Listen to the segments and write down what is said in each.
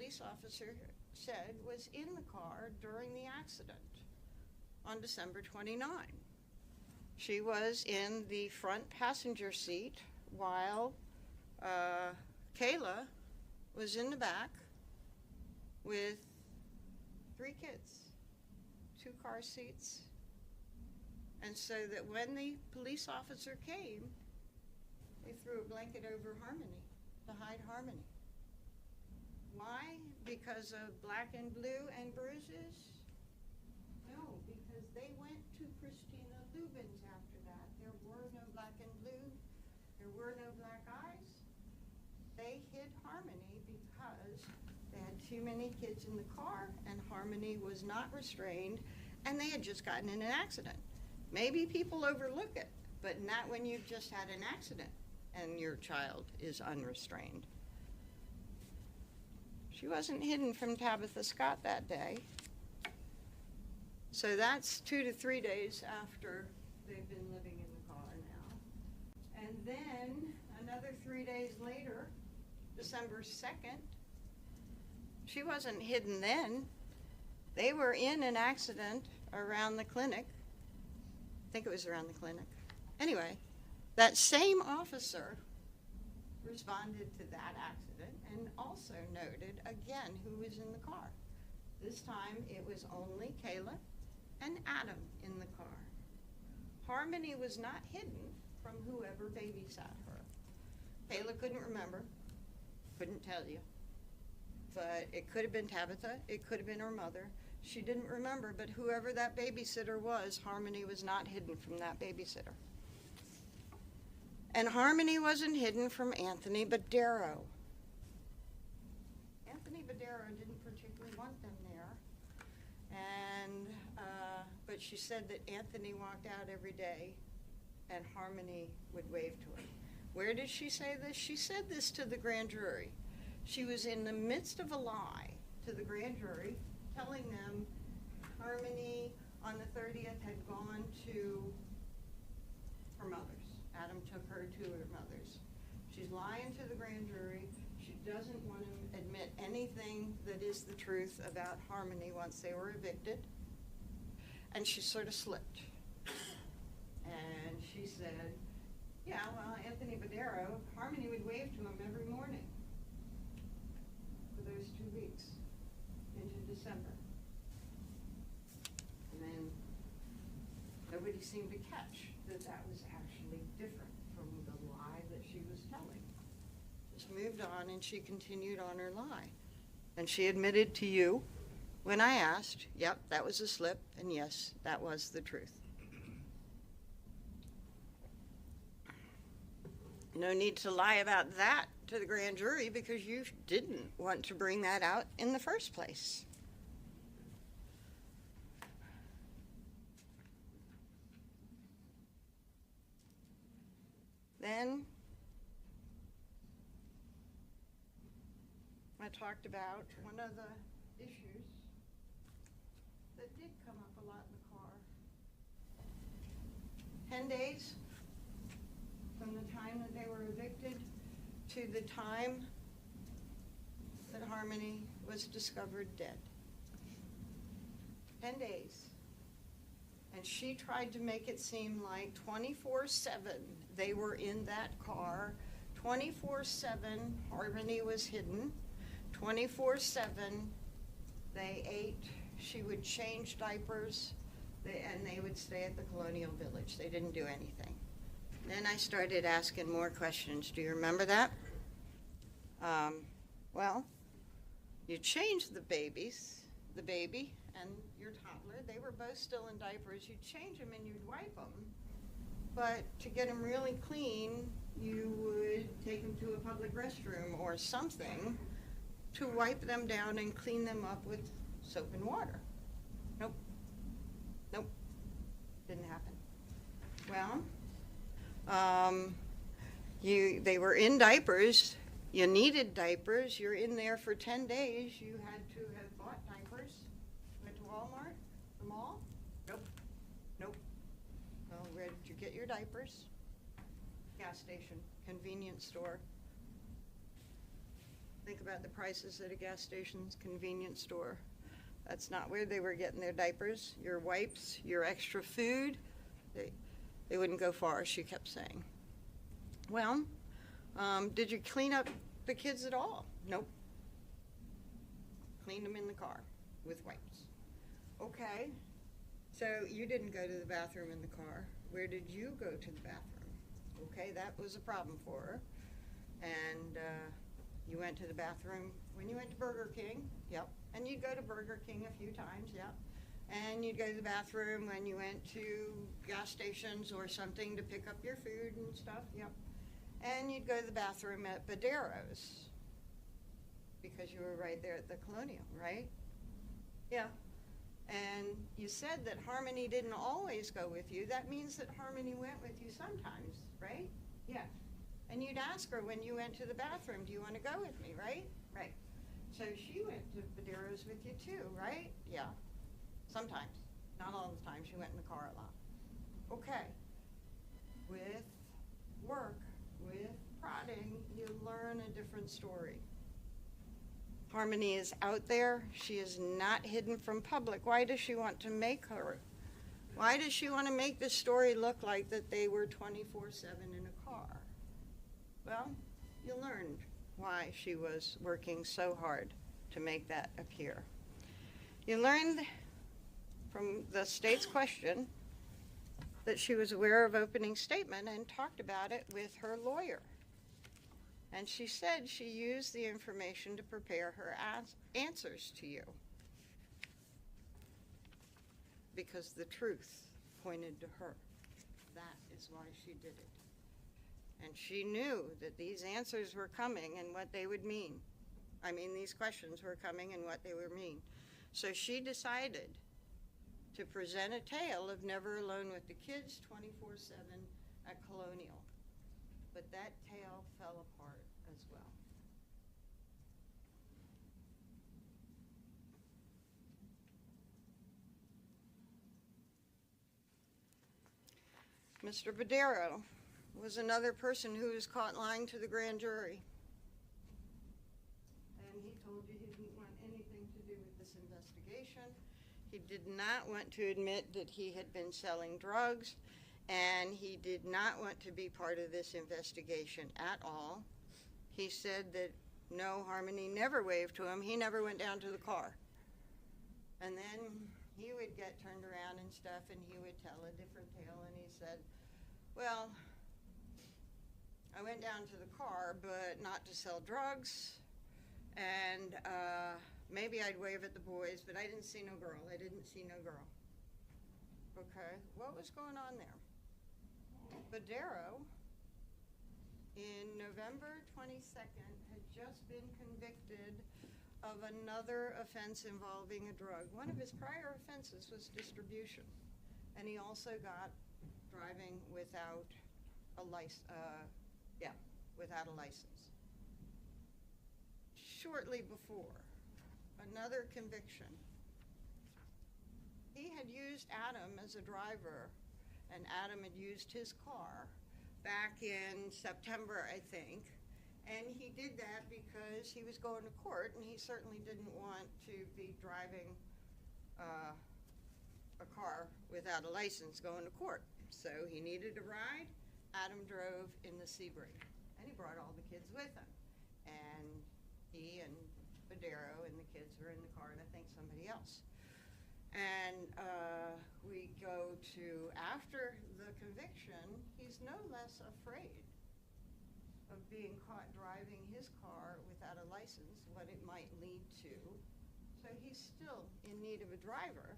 police officer said was in the car during the accident on December 29. She was in the front passenger seat while Kayla was in the back with 3 kids, 2 car seats. And so that when the police officer came, they threw a blanket over Harmony to hide Harmony. Why? Because of black and blue and bruises? No, because they went to Christina Lubin's after that. There were no black and blue. There were no black eyes. They hid Harmony because they had too many kids in the car and Harmony was not restrained and they had just gotten in an accident. Maybe people overlook it, but not when you've just had an accident and your child is unrestrained. She wasn't hidden from Tabitha Scott that day. So that's 2 to 3 days after they've been living in the car now. And then another 3 days later, December 2nd, she wasn't hidden then. They were in an accident around the clinic. I think it was around the clinic. Anyway, that same officer responded to that accident and also noted again who was in the car. This time it was only Kayla and Adam in the car. Harmony was not hidden from whoever babysat her. Kayla couldn't remember, couldn't tell you, but it could have been Tabitha, it could have been her mother. She didn't remember, but whoever that babysitter was, Harmony was not hidden from that babysitter. And Harmony wasn't hidden from Anthony Badero. Anthony Badero didn't particularly want them there, and but she said that Anthony walked out every day and Harmony would wave to him. Where did she say this? She said this to the grand jury. She was in the midst of a lie to the grand jury, telling them Harmony on the 30th had gone to her mother's. Adam took her to her mother's. She's lying to the grand jury. She doesn't want to admit anything that is the truth about Harmony once they were evicted. And she sort of slipped. And she said, yeah, well, Anthony Badero, Harmony would wave to him every morning for those 2 weeks into December. And then nobody seemed to catch that that was actually different from the lie that she was telling. Just moved on and she continued on her lie. And she admitted to you when I asked, yep, that was a slip, and yes, that was the truth. No need to lie about that to the grand jury because you didn't want to bring that out in the first place. Then I talked about one of the issues that did come up a lot in the car. 10 days from the time that they were evicted to the time that Harmony was discovered dead. 10 days. And she tried to make it seem like 24/7 they were in that car. 24/7 Harmony was hidden. 24/7 they ate. She would change diapers, and they would stay at the Colonial Village. They didn't do anything. Then I started asking more questions. Do you remember that? Well, you changed the baby and your toddler. They were both still in diapers. You'd change them and you'd wipe them. But to get them really clean, you would take them to a public restroom or something to wipe them down and clean them up with soap and water. Nope. Nope. Didn't happen. Well, they were in diapers. You needed diapers. You're in there for 10 days. You had to have bought diapers. Went to Walmart, the mall? Nope. Nope. Well, where did you get your diapers? Gas station, convenience store. Think about the prices at a gas station's convenience store. That's not where they were getting their diapers, your wipes, your extra food. They wouldn't go far, she kept saying. Well, did you clean up the kids at all? Nope. Cleaned them in the car with wipes. Okay, so you didn't go to the bathroom in the car. Where did you go to the bathroom? Okay, that was a problem for her. And you went to the bathroom when you went to Burger King. Yep. And you'd go to Burger King a few times. Yep. And you'd go to the bathroom when you went to gas stations or something to pick up your food and stuff. Yep. And you'd go to the bathroom at Badero's because you were right there at the Colonial, right? Yeah. And you said that Harmony didn't always go with you. That means that Harmony went with you sometimes, right? Yeah. And you'd ask her when you went to the bathroom, do you want to go with me, right? Right. So she went to Badero's with you too, right? Yeah. Sometimes. Not all the time. She went in the car a lot. Okay. With work, with prodding, you learn a different story. Harmony is out there. She is not hidden from public. Why does she want to make her? Why does she want to make this story look like that they were 24/7 in a car? Well, you learned why she was working so hard to make that appear. You learned from the state's question that she was aware of opening statement and talked about it with her lawyer. And she said she used the information to prepare her answers to you because the truth pointed to her. That is why she did it. And she knew that these answers were coming and what they would mean. I mean, these questions were coming and what they would mean. So she decided to present a tale of never alone with the kids 24/7 at Colonial. But that tale fell apart as well. Mr. Badero was another person who was caught lying to the grand jury. And he told you he didn't want anything to do with this investigation. He did not want to admit that he had been selling drugs, and he did not want to be part of this investigation at all. He said that no, Harmony never waved to him. He never went down to the car. And then he would get turned around and stuff, and he would tell a different tale, and he said, well, I went down to the car, but not to sell drugs, and maybe I'd wave at the boys, but I didn't see no girl. I didn't see no girl. Okay, what was going on there? Badero, in November 22nd, had just been convicted of another offense involving a drug. One of his prior offenses was distribution, and he also got driving without a license. Without a license. Shortly before, another conviction. He had used Adam as a driver, and Adam had used his car back in September, I think. And he did that because he was going to court, and he certainly didn't want to be driving a car without a license going to court. So he needed a ride. Adam drove in the Sebring, and he brought all the kids with him. And he and Badero and the kids were in the car, and I think somebody else. And we go to, after the conviction, he's no less afraid of being caught driving his car without a license, what it might lead to. So he's still in need of a driver.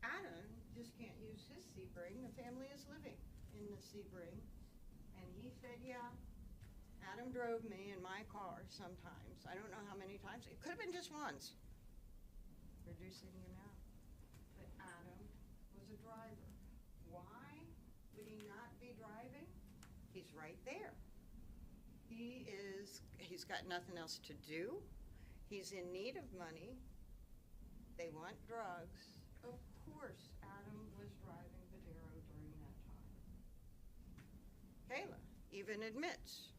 Adam just can't use his Sebring. The family is living in the Sebring. And he said, yeah, Adam drove me in my car sometimes. I don't know how many times. It could have been just once. Reducing him out. But Adam was a driver. Why would he not be driving? He's right there. He's got nothing else to do. He's in need of money. They want drugs. Of course, Adam was driving Badero during that time. Kayla even admits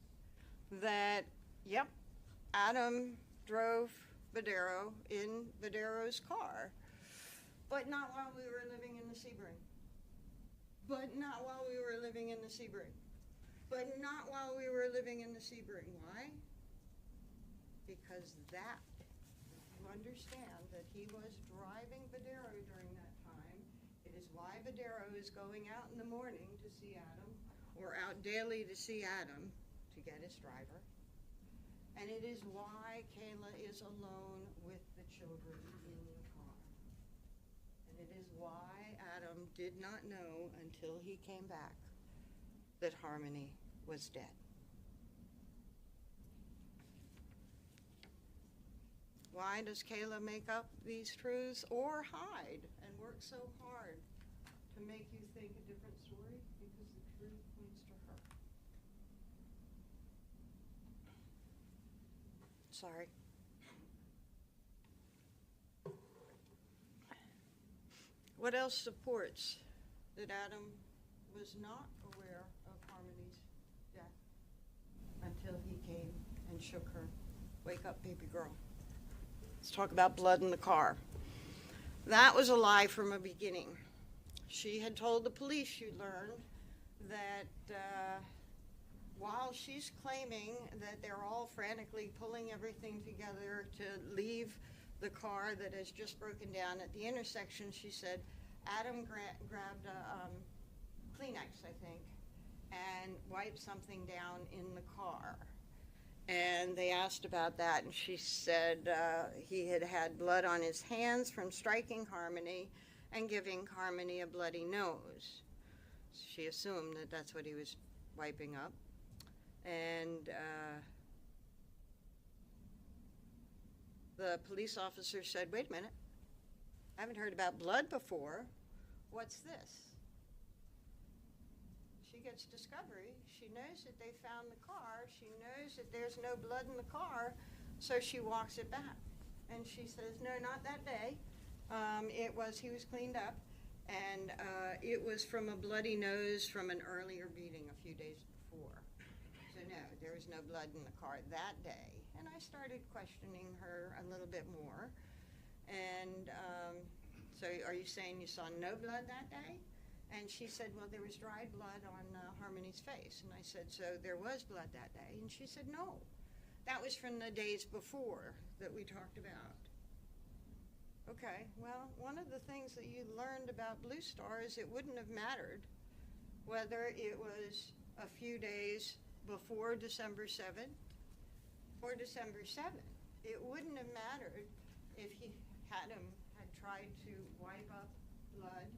that, yep, Adam drove Badero in Badero's car, but not while we were living in the Sebring. But not while we were living in the Sebring. But not while we were living in the Sebring. Why? Because that, you understand that he was driving Badero during that time. It is why Badero is going out in the morning to see Adam, or out daily to see Adam to get his driver. And it is why Kayla is alone with the children in the car. And it is why Adam did not know until he came back that Harmony was dead. Why does Kayla make up these truths or hide and work so hard to make you think a different story? Because the truth points to her. Sorry. What else supports that Adam was not aware of Harmony's death until he came and shook her? Wake up, baby girl. Let's talk about blood in the car. That was a lie from the beginning. She had told the police, she learned, that while she's claiming that they're all frantically pulling everything together to leave the car that has just broken down at the intersection, she said Adam grabbed a Kleenex, I think, and wiped something down in the car. And they asked about that, and she said he had had blood on his hands from striking Harmony and giving Harmony a bloody nose. She assumed that that's what he was wiping up. And the police officer said, wait a minute, I haven't heard about blood before. What's this? She gets discovery. She knows that they found the car. She knows that there's no blood in the car, so she walks it back. And she says, no, not that day. He was cleaned up, and it was from a bloody nose from an earlier beating a few days before. So no, there was no blood in the car that day. And I started questioning her a little bit more. And so are you saying you saw no blood that day? And she said, well, there was dried blood on Harmony's face. And I said, so there was blood that day? And she said, no. That was from the days before that we talked about. Okay, well, one of the things that you learned about Blue Star is it wouldn't have mattered whether it was a few days before December 7th or December 7th. It wouldn't have mattered if Adam had tried to wipe up blood.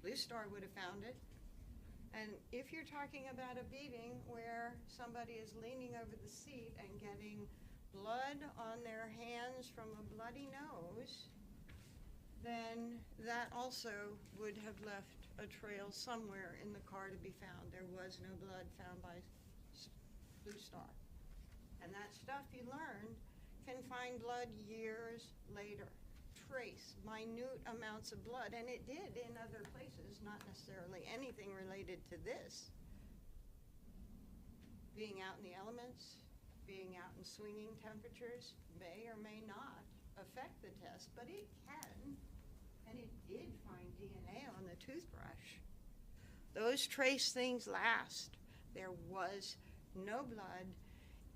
Blue Star would have found it. And if you're talking about a beating where somebody is leaning over the seat and getting blood on their hands from a bloody nose, then that also would have left a trail somewhere in the car to be found. There was no blood found by Blue Star. And that stuff you learned can find blood years later. Trace minute amounts of blood, and it did in other places, not necessarily anything related to this. Being out in the elements, being out in swinging temperatures may or may not affect the test, but it can, and it did find DNA on the toothbrush. Those trace things last. There was no blood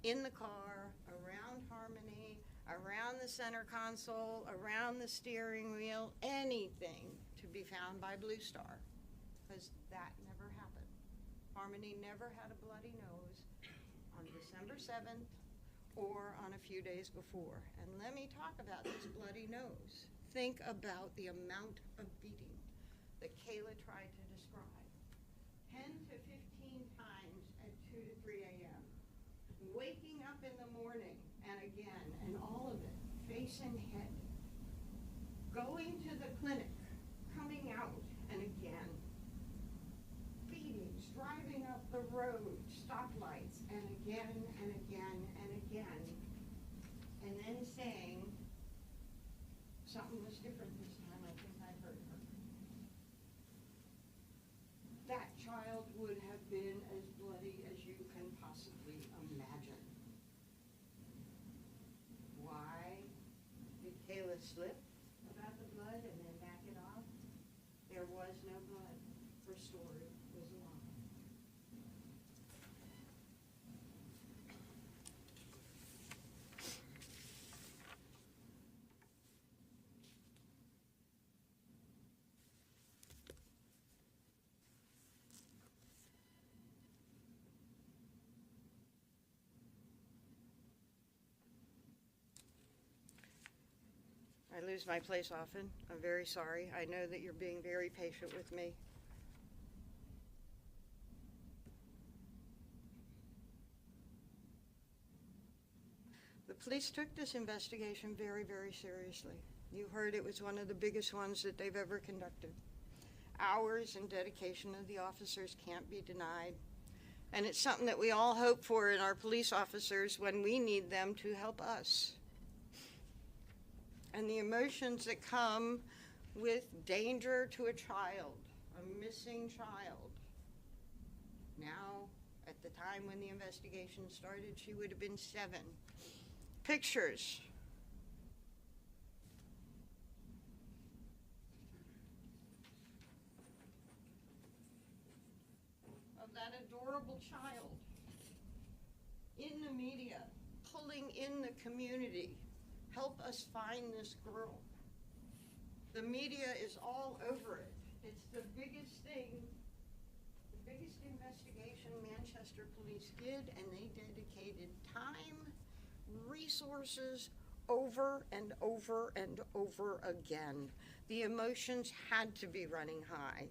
in the car, around Harmony, around the center console, around the steering wheel, anything to be found by Blue Star, because that never happened. Harmony never had a bloody nose on December 7th or on a few days before. And let me talk about this bloody nose. Think about the amount of beating that Kayla tried to describe. 10 to 15 times at 2 to 3 a.m. Waking up in the morning and again, and all of it, face and head. Going to the clinic, coming out, and again. Beatings, driving up the road, stoplights, and again, and again, and again. And then saying, something was different this time, I think I heard her. That child would have been as bloody as you can possibly imagine. slip about the blood and then back it off. There was no blood. Her story was a lie. I lose my place often. I'm very sorry. I know that you're being very patient with me. The police took this investigation very, very seriously. You heard it was one of the biggest ones that they've ever conducted. Hours and dedication of the officers can't be denied. And it's something that we all hope for in our police officers when we need them to help us. And the emotions that come with danger to a child, a missing child. Now, at the time when the investigation started, she would have been 7. Pictures. Of that adorable child in the media, pulling in the community. Help us find this girl. The media is all over it. It's the biggest thing, the biggest investigation Manchester police did, and they dedicated time, resources, over and over and over again. The emotions had to be running high.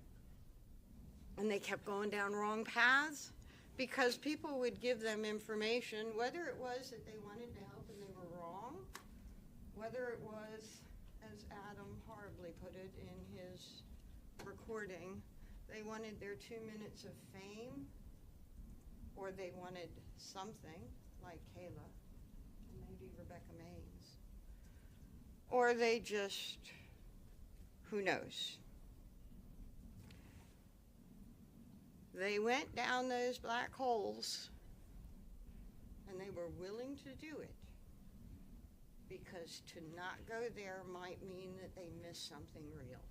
And they kept going down wrong paths because people would give them information, whether it was that they wanted to help and they were wrong, whether it was, as Adam horribly put it in his recording, they wanted their 2 minutes of fame, or they wanted something like Kayla, and maybe Rebecca Maines, or they just, who knows. They went down those black holes, and they were willing to do it. Because to not go there might mean that they missed something real.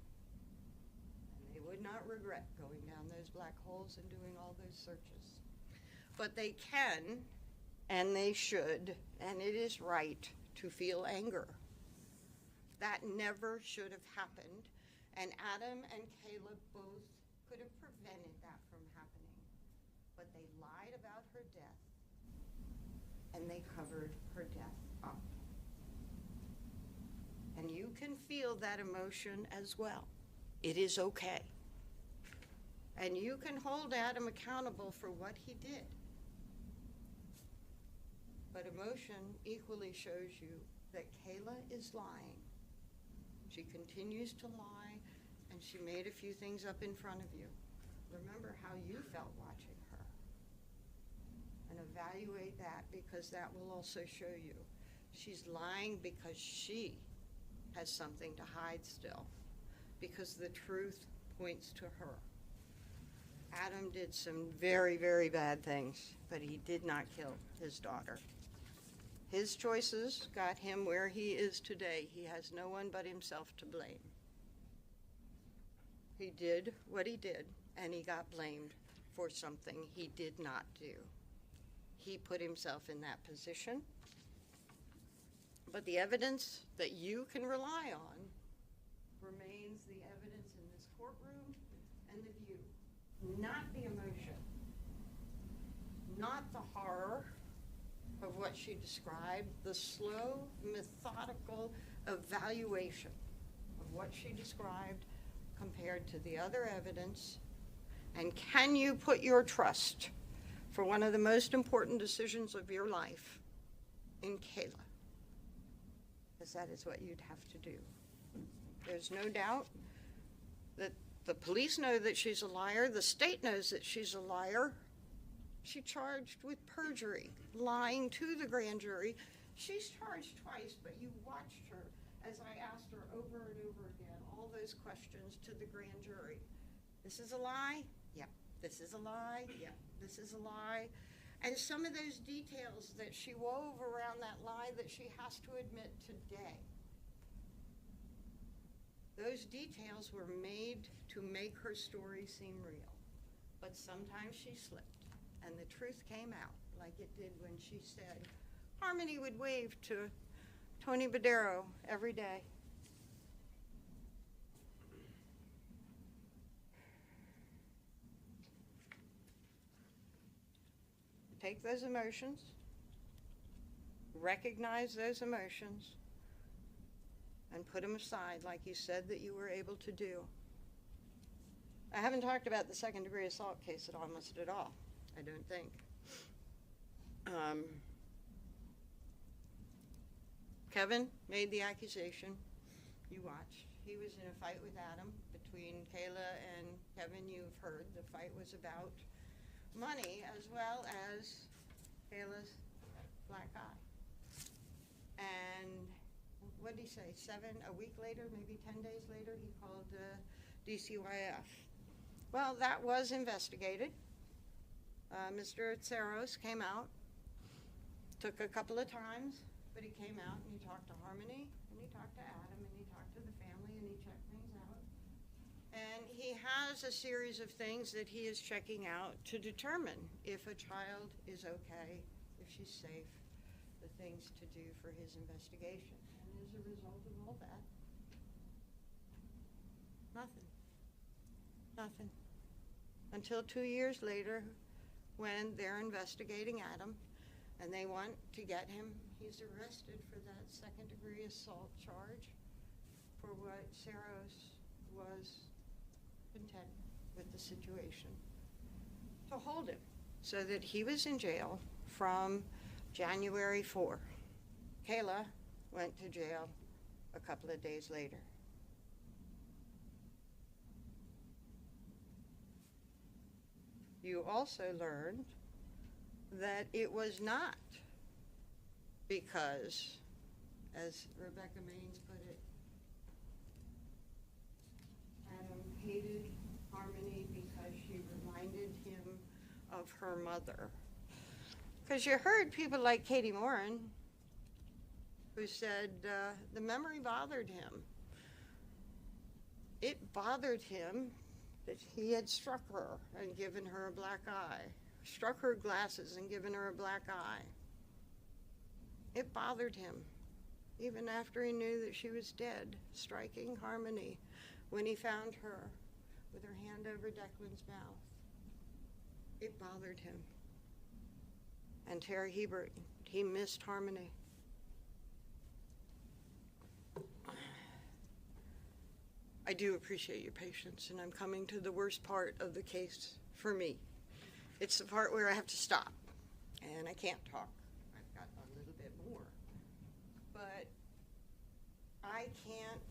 And they would not regret going down those black holes and doing all those searches. But they can, and they should, and it is right to feel anger. That never should have happened, and Adam and Caleb both could have prevented that from happening. But they lied about her death, and they covered her death up. And you can feel that emotion as well. It is okay. And you can hold Adam accountable for what he did. But emotion equally shows you that Kayla is lying. She continues to lie, and she made a few things up in front of you. Remember how you felt watching her. And evaluate that, because that will also show you. She's lying because she has something to hide still, because the truth points to her. Adam did some very, very bad things, but he did not kill his daughter. His choices got him where he is today. He has no one but himself to blame. He did what he did, and he got blamed for something he did not do. He put himself in that position. But the evidence that you can rely on remains the evidence in this courtroom and the view, not the emotion, not the horror of what she described, the slow, methodical evaluation of what she described compared to the other evidence. And can you put your trust for one of the most important decisions of your life in Kayla? Because that is what you'd have to do. There's no doubt that the police know that she's a liar. The state knows that she's a liar. She's charged with perjury, lying to the grand jury. She's charged twice, but you watched her as I asked her over and over again all those questions to the grand jury. This is a lie? Yeah. This is a lie? Yeah. This is a lie. And some of those details that she wove around that lie that she has to admit today Those details were made to make her story seem real. But sometimes she slipped, and the truth came out, like it did when she said Harmony would wave to Tony Badero every day. Take those emotions, recognize those emotions, and put them aside like you said that you were able to do. I haven't talked about the second-degree assault case almost at all, I don't think. Kevin made the accusation. You watched. He was in a fight with Adam between Kayla and Kevin. You've heard the fight was about money as well as Kayla's black eye. And what did he say? A week later, maybe 10 days later, he called DCYF. Well, that was investigated. Mr. Tsaros came out. Took a couple of times, but he came out and he talked to Harmony, and he talked to Adam, and he talked to the family, and he checked things out. And he has a series of things that he is checking out to determine if a child is okay, if she's safe, the things to do for his investigation. And as a result of all that, nothing. Until 2 years later, when they're investigating Adam, and they want to get him, he's arrested for that second-degree assault charge for what Tsaros was content with the situation, to hold him, so that he was in jail from January 4. Kayla went to jail a couple of days later. You also learned that it was not because, as Rebecca Maines put it, Adam hated Harmony because she reminded him of her mother. Because you heard people like Katie Morin who said the memory bothered him. It bothered him that he had struck her and given her a black eye, struck her glasses and given her a black eye. It bothered him, even after he knew that she was dead, striking Harmony when he found her with her hand over Declan's mouth. It bothered him. And Terry Hebert, he missed Harmony. I do appreciate your patience, and I'm coming to the worst part of the case for me. It's the part where I have to stop, and I can't talk. I've got a little bit more. But I can't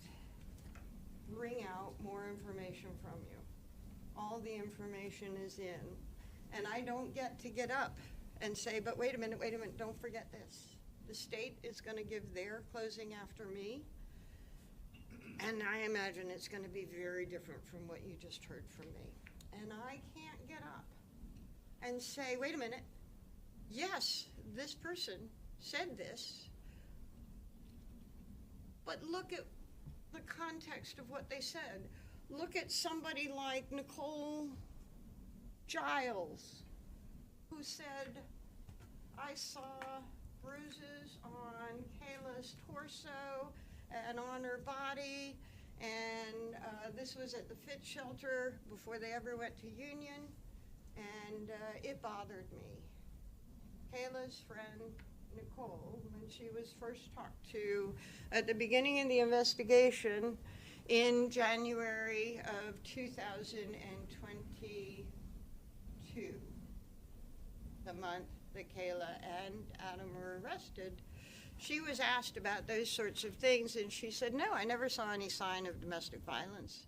bring out more information from you. All the information is in, and I don't get to get up and say, but wait a minute, don't forget this. The state is going to give their closing after me, and I imagine it's going to be very different from what you just heard from me. And I can't get up and say, wait a minute, yes, this person said this, but look at the context of what they said. Look at somebody like Nicole Giles, who said, I saw bruises on Kayla's torso and on her body, and this was at the Fit Shelter before they ever went to Union, and it bothered me. Kayla's friend, Nicole, when she was first talked to at the beginning of the investigation in January of 2022, the month that Kayla and Adam were arrested, she was asked about those sorts of things, and she said, no, I never saw any sign of domestic violence.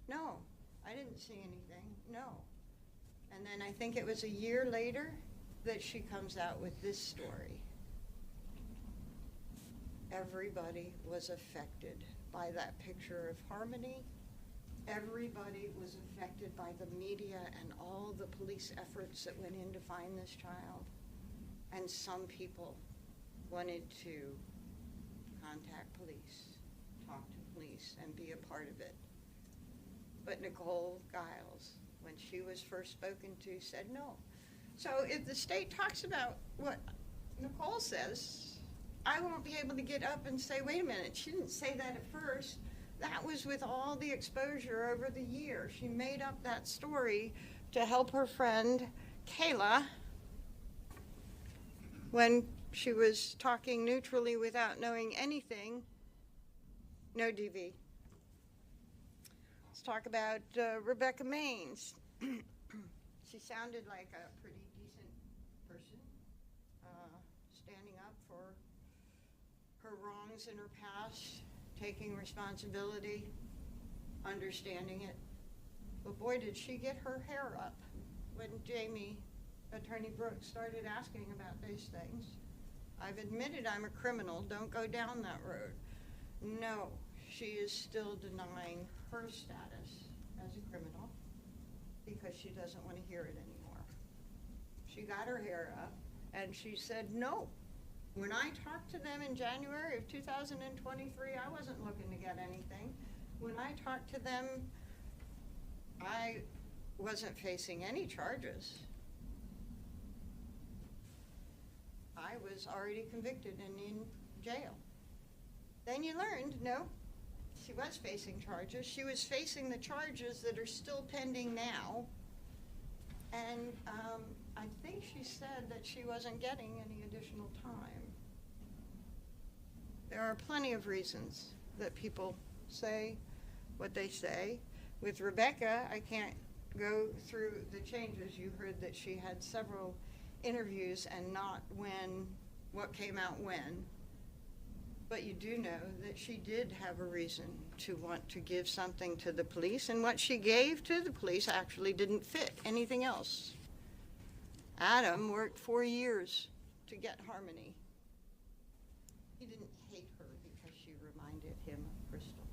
No, I didn't see anything, no. And then I think it was a year later that she comes out with this story. Everybody was affected by that picture of Harmony. Everybody was affected by the media and all the police efforts that went in to find this child. And some people wanted to contact police, talk to police and be a part of it. But Nicole Giles, when she was first spoken to, said no. So if the state talks about what Nicole says, I won't be able to get up and say, wait a minute, she didn't say that at first. That was with all the exposure over the years. She made up that story to help her friend Kayla when she was talking neutrally without knowing anything. No DV. Let's talk about Rebecca Maines. She sounded like a pretty decent person, standing up for her wrongs in her past, taking responsibility, understanding it. But boy, did she get her hair up when Jamie, Attorney Brooks, started asking about those things. I've admitted I'm a criminal. Don't go down that road. No, she is still denying her status as a criminal because she doesn't want to hear it anymore. She got her hair up and she said no. When I talked to them in January of 2023, I wasn't looking to get anything. When I talked to them, I wasn't facing any charges. I was already convicted and in jail. Then you learned, no, she was facing charges. She was facing the charges that are still pending now. And I think she said that she wasn't getting any additional time. There are plenty of reasons that people say what they say. With Rebecca, I can't go through the changes. You heard that she had several interviews and not when, what came out when. But you do know that she did have a reason to want to give something to the police, and what she gave to the police actually didn't fit anything else. Adam worked 4 years to get Harmony. He didn't hate her because she reminded him of Crystal.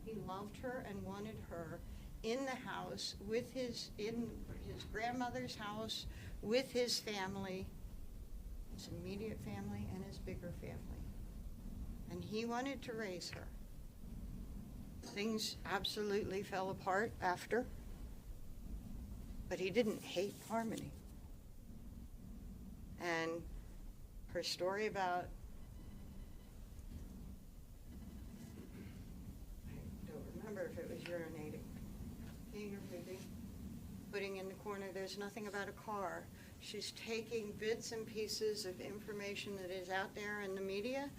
He loved her and wanted her in the house with in his grandmother's house with his family, his immediate family and his bigger family. And he wanted to raise her. Things absolutely fell apart after, but he didn't hate Harmony. And her story about, I don't remember if it was urinating, peeing or pooping, putting in the corner, there's nothing about a car. She's taking bits and pieces of information that is out there in the media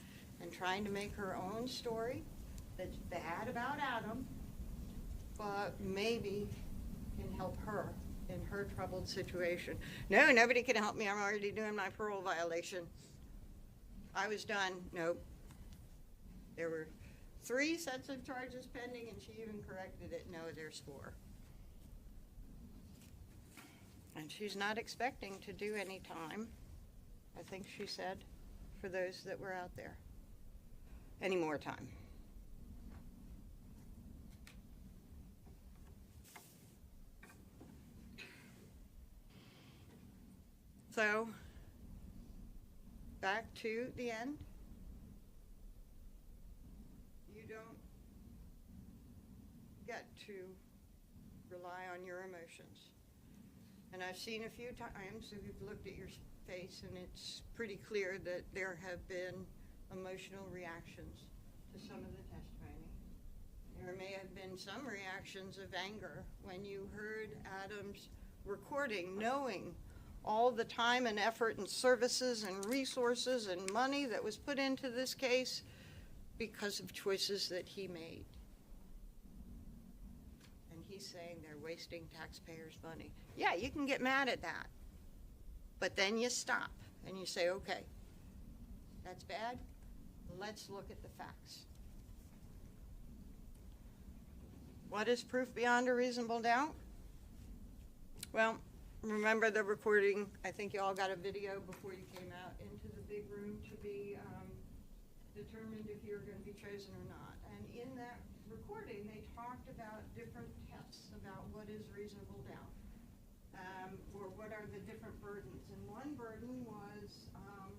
and trying to make her own story that's bad about Adam, but maybe can help her in her troubled situation. No, nobody can help me. I'm already doing my parole violation. I was done. Nope. There were 3 sets of charges pending, and she even corrected it. No, there's 4. And she's not expecting to do any time, I think she said, for those that were out there. Any more time. So, back to the end. You don't get to rely on your emotions. And I've seen a few times that you've looked at your face and it's pretty clear that there have been emotional reactions to some of the testimony. There may have been some reactions of anger when you heard Adam's recording, knowing all the time and effort and services and resources and money that was put into this case because of choices that he made. And he's saying they're wasting taxpayers' money. Yeah, you can get mad at that. But then you stop and you say, okay, that's bad. Let's look at the facts. What is proof beyond a reasonable doubt? Well, remember the recording. I think you all got a video before you came out into the big room to be determined if you're going to be chosen or not. And in that recording, they talked about different tests about what is reasonable doubt, or what are the different burdens. And one burden was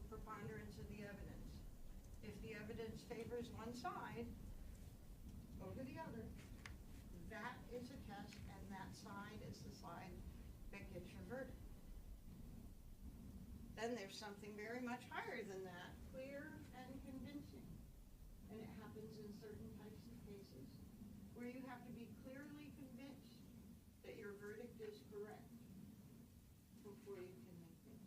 preponderance of the evidence. If the evidence favors one side, over the other, that is a test, and that side is the side that gets your verdict. Then there's something very much higher than that, clear and convincing. And it happens in certain types of cases where you have to be clearly convinced that your verdict is correct before you can make it.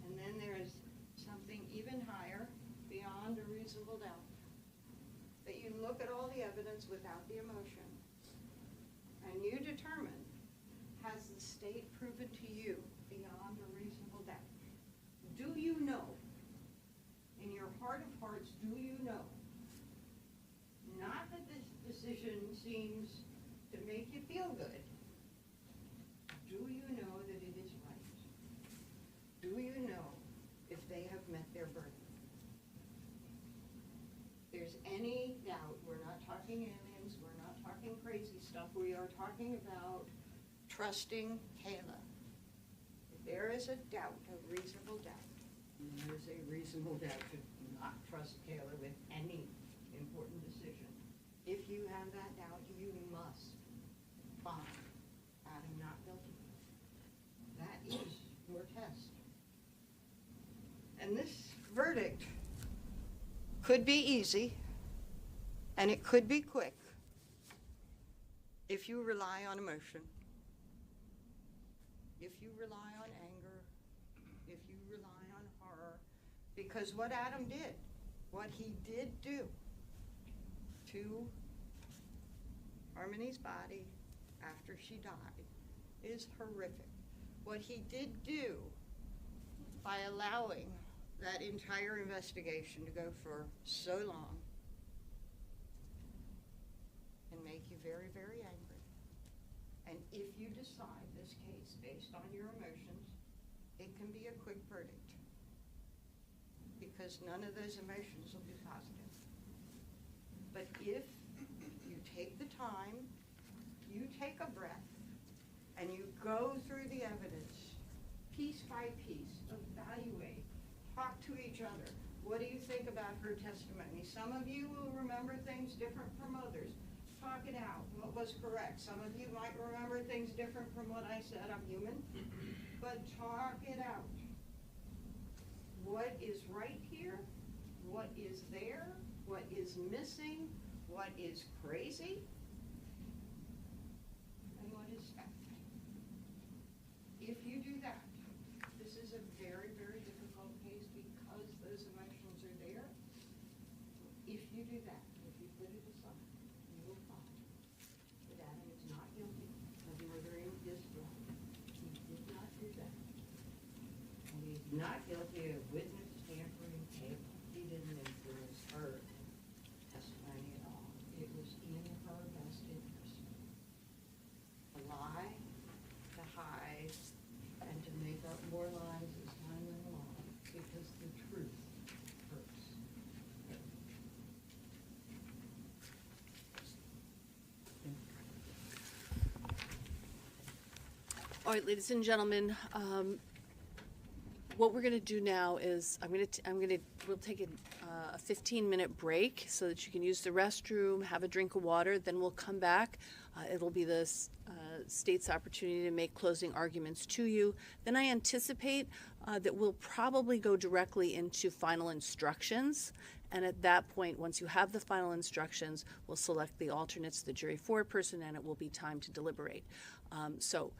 And then there is something even higher, beyond a reasonable doubt, that you look at all the evidence without the emotion, and you determine, has the state proven to you beyond a reasonable doubt? Do you know, in your heart of hearts, do you know, not that this decision seems to make you feel good, do you know that it is right? Do you know if they have met their burden? If there's any doubt, we're not talking aliens, we're not talking crazy stuff, we are talking about trusting Kayla. If there is a doubt, a reasonable doubt, and there is a reasonable doubt to not trust Kayla with any important decision, if you have that doubt, you must find Adam not guilty. That is your test. And this verdict could be easy, and it could be quick if you rely on emotion, if you rely on anger, if you rely on horror, because what Adam did, what he did do to Harmony's body after she died is horrific. What he did do by allowing that entire investigation to go for so long can make you very, very angry. And if you decide this case based on your emotions, it can be a quick verdict, because none of those emotions will be positive. But if you take the time, you take a breath, and you go through the evidence piece by piece, evaluate, talk to each other. What do you think about her testimony? Some of you will remember things different from others. Talk it out. What was correct? Some of you might remember things different from what I said. I'm human. But talk it out. What is right here? What is there? What is missing? What is crazy? And what is fact? If you do that, this is a very, very difficult case because those emotions are there. If you do that, if you put it aside, you will find that Adam is not guilty of murdering his brother. He did not do that. And he's not guilty of witness tampering table. He didn't influence her testimony at all. It was in her best interest to lie, to hide, and to make up more lies as time went along, because the truth hurts. All right, ladies and gentlemen, what we're going to do now is we'll take a 15-minute break so that you can use the restroom, have a drink of water, then we'll come back. It'll be the state's opportunity to make closing arguments to you. Then I anticipate that we'll probably go directly into final instructions. And at that point, once you have the final instructions, we'll select the alternates, the jury foreperson, and it will be time to deliberate. So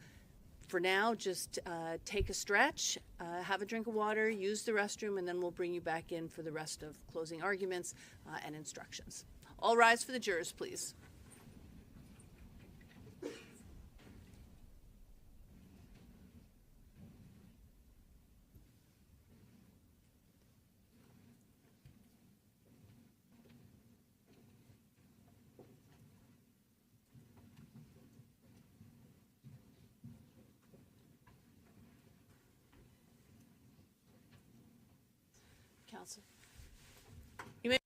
for now, just take a stretch, have a drink of water, use the restroom, and then we'll bring you back in for the rest of closing arguments and instructions. All rise for the jurors, please. Counsel. You may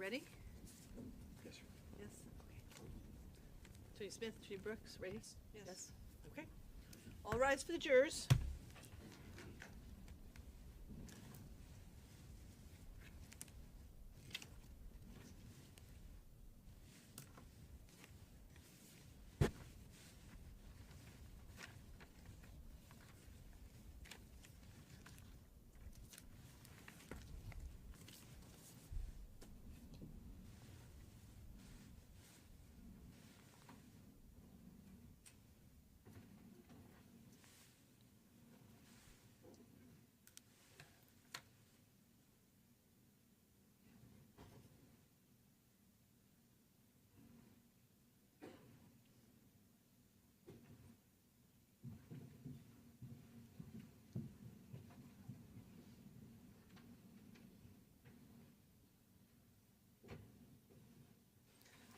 ready? Yes, sir. Yes. Okay. Attorney Smith, Attorney Brooks, ready? Yes. Okay. All rise for the jurors.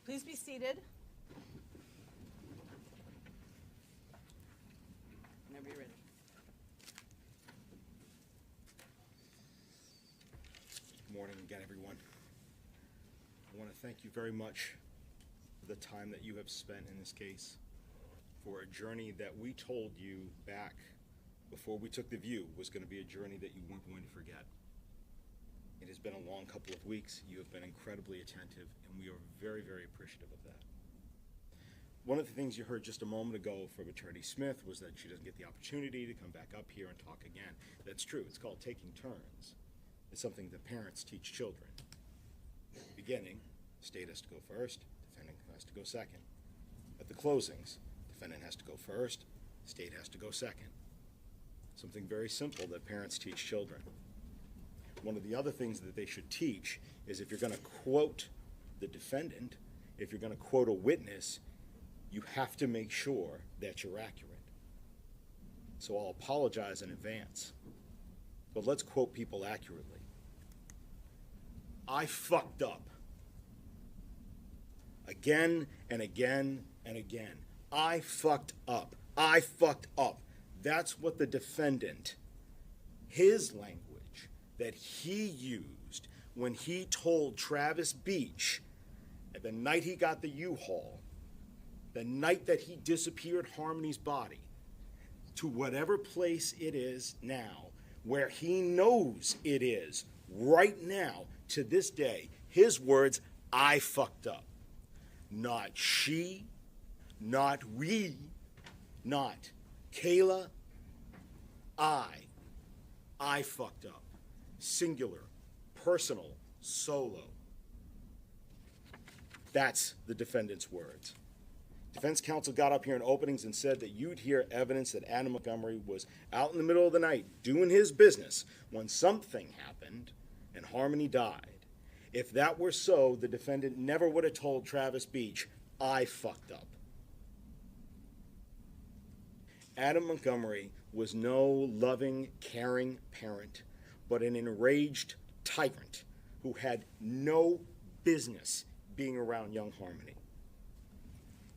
Please be seated. Whenever you're ready. Good morning again, everyone. I want to thank you very much for the time that you have spent in this case, for a journey that we told you back before we took the view was going to be a journey that you weren't going to forget. It has been a long couple of weeks. You have been incredibly attentive, and we are very, very appreciative of that. One of the things you heard just a moment ago from Attorney Smith was that she doesn't get the opportunity to come back up here and talk again. That's true. It's called taking turns. It's something that parents teach children. Beginning, state has to go first, defendant has to go second. At the closings, defendant has to go first, state has to go second. Something very simple that parents teach children. One of the other things that they should teach is if you're going to quote the defendant, if you're going to quote a witness, you have to make sure that you're accurate. So I'll apologize in advance, but let's quote people accurately. I fucked up. Again and again and again. I fucked up. I fucked up. That's what the defendant, his language that he used when he told Travis Beach at the night he got the U-Haul, the night that he disappeared Harmony's body, to whatever place it is now, where he knows it is right now, to this day, his words, I fucked up. Not she, not we, not Kayla, I fucked up. Singular, personal, solo. That's the defendant's words. Defense counsel got up here in openings and said that you'd hear evidence that Adam Montgomery was out in the middle of the night doing his business when something happened and Harmony died. If that were so, the defendant never would have told Travis Beach, I fucked up. Adam Montgomery was no loving, caring parent, but an enraged tyrant who had no business being around young Harmony.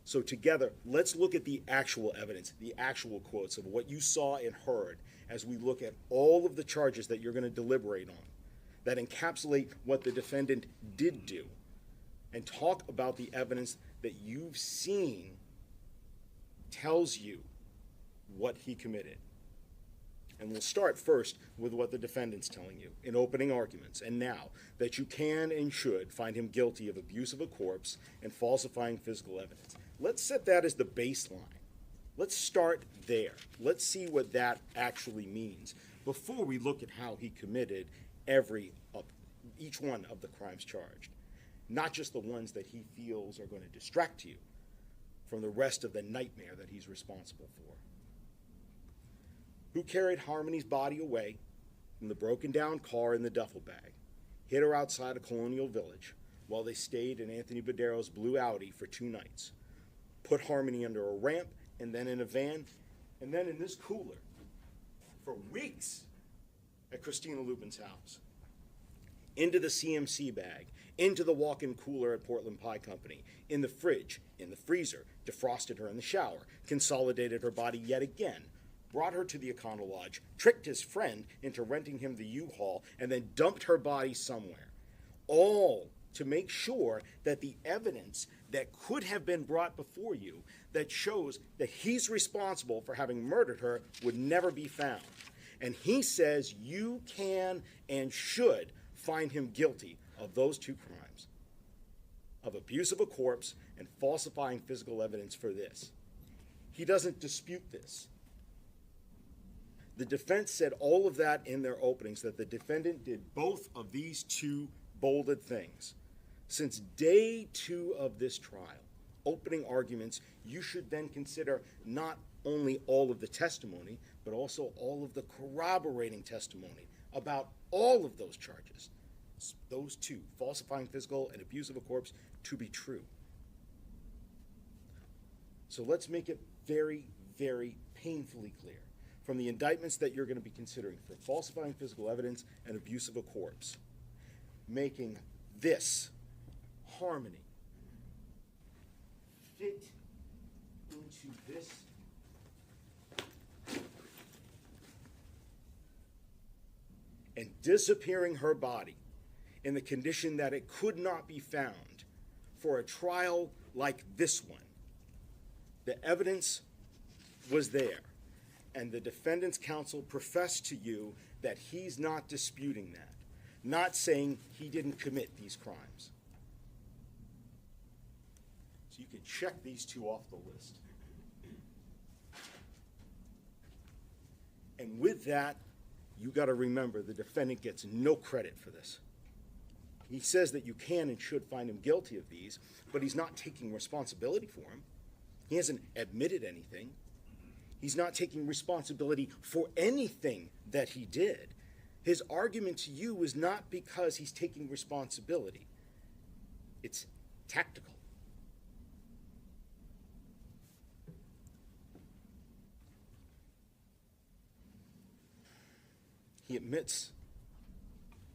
So together, let's look at the actual evidence, the actual quotes of what you saw and heard as we look at all of the charges that you're going to deliberate on that encapsulate what the defendant did do, and talk about the evidence that you've seen tells you what he committed. And we'll start first with what the defendant's telling you in opening arguments, and now that you can and should find him guilty of abuse of a corpse and falsifying physical evidence. Let's set that as the baseline. Let's start there. Let's see what that actually means before we look at how he committed each one of the crimes charged, not just the ones that he feels are going to distract you from the rest of the nightmare that he's responsible for. Who carried Harmony's body away from the broken down car in the duffel bag, hid her outside of Colonial Village while they stayed in Anthony Badero's blue Audi for 2 nights, put Harmony under a ramp and then in a van and then in this cooler for weeks at Christina Lupin's house, into the CMC bag, into the walk-in cooler at Portland Pie Company, in the fridge, in the freezer, defrosted her in the shower, consolidated her body yet again, brought her to the Econo Lodge, tricked his friend into renting him the U-Haul, and then dumped her body somewhere. All to make sure that the evidence that could have been brought before you that shows that he's responsible for having murdered her would never be found. And he says you can and should find him guilty of those two crimes, of abuse of a corpse and falsifying physical evidence for this. He doesn't dispute this. The defense said all of that in their openings, that the defendant did both of these two bolded things. Since day 2 of this trial, opening arguments, you should then consider not only all of the testimony, but also all of the corroborating testimony about all of those charges, those two, falsifying physical and abuse of a corpse, to be true. So let's make it very, very painfully clear from the indictments that you're going to be considering for falsifying physical evidence and abuse of a corpse, making this harmony fit into this and disappearing her body in the condition that it could not be found for a trial like this one. The evidence was there, and the defendant's counsel professed to you that he's not disputing that, not saying he didn't commit these crimes. So you can check these two off the list. And with that, you got to remember the defendant gets no credit for this. He says that you can and should find him guilty of these, but he's not taking responsibility for them. He hasn't admitted anything. He's not taking responsibility for anything that he did. His argument to you is not because he's taking responsibility. It's tactical. He admits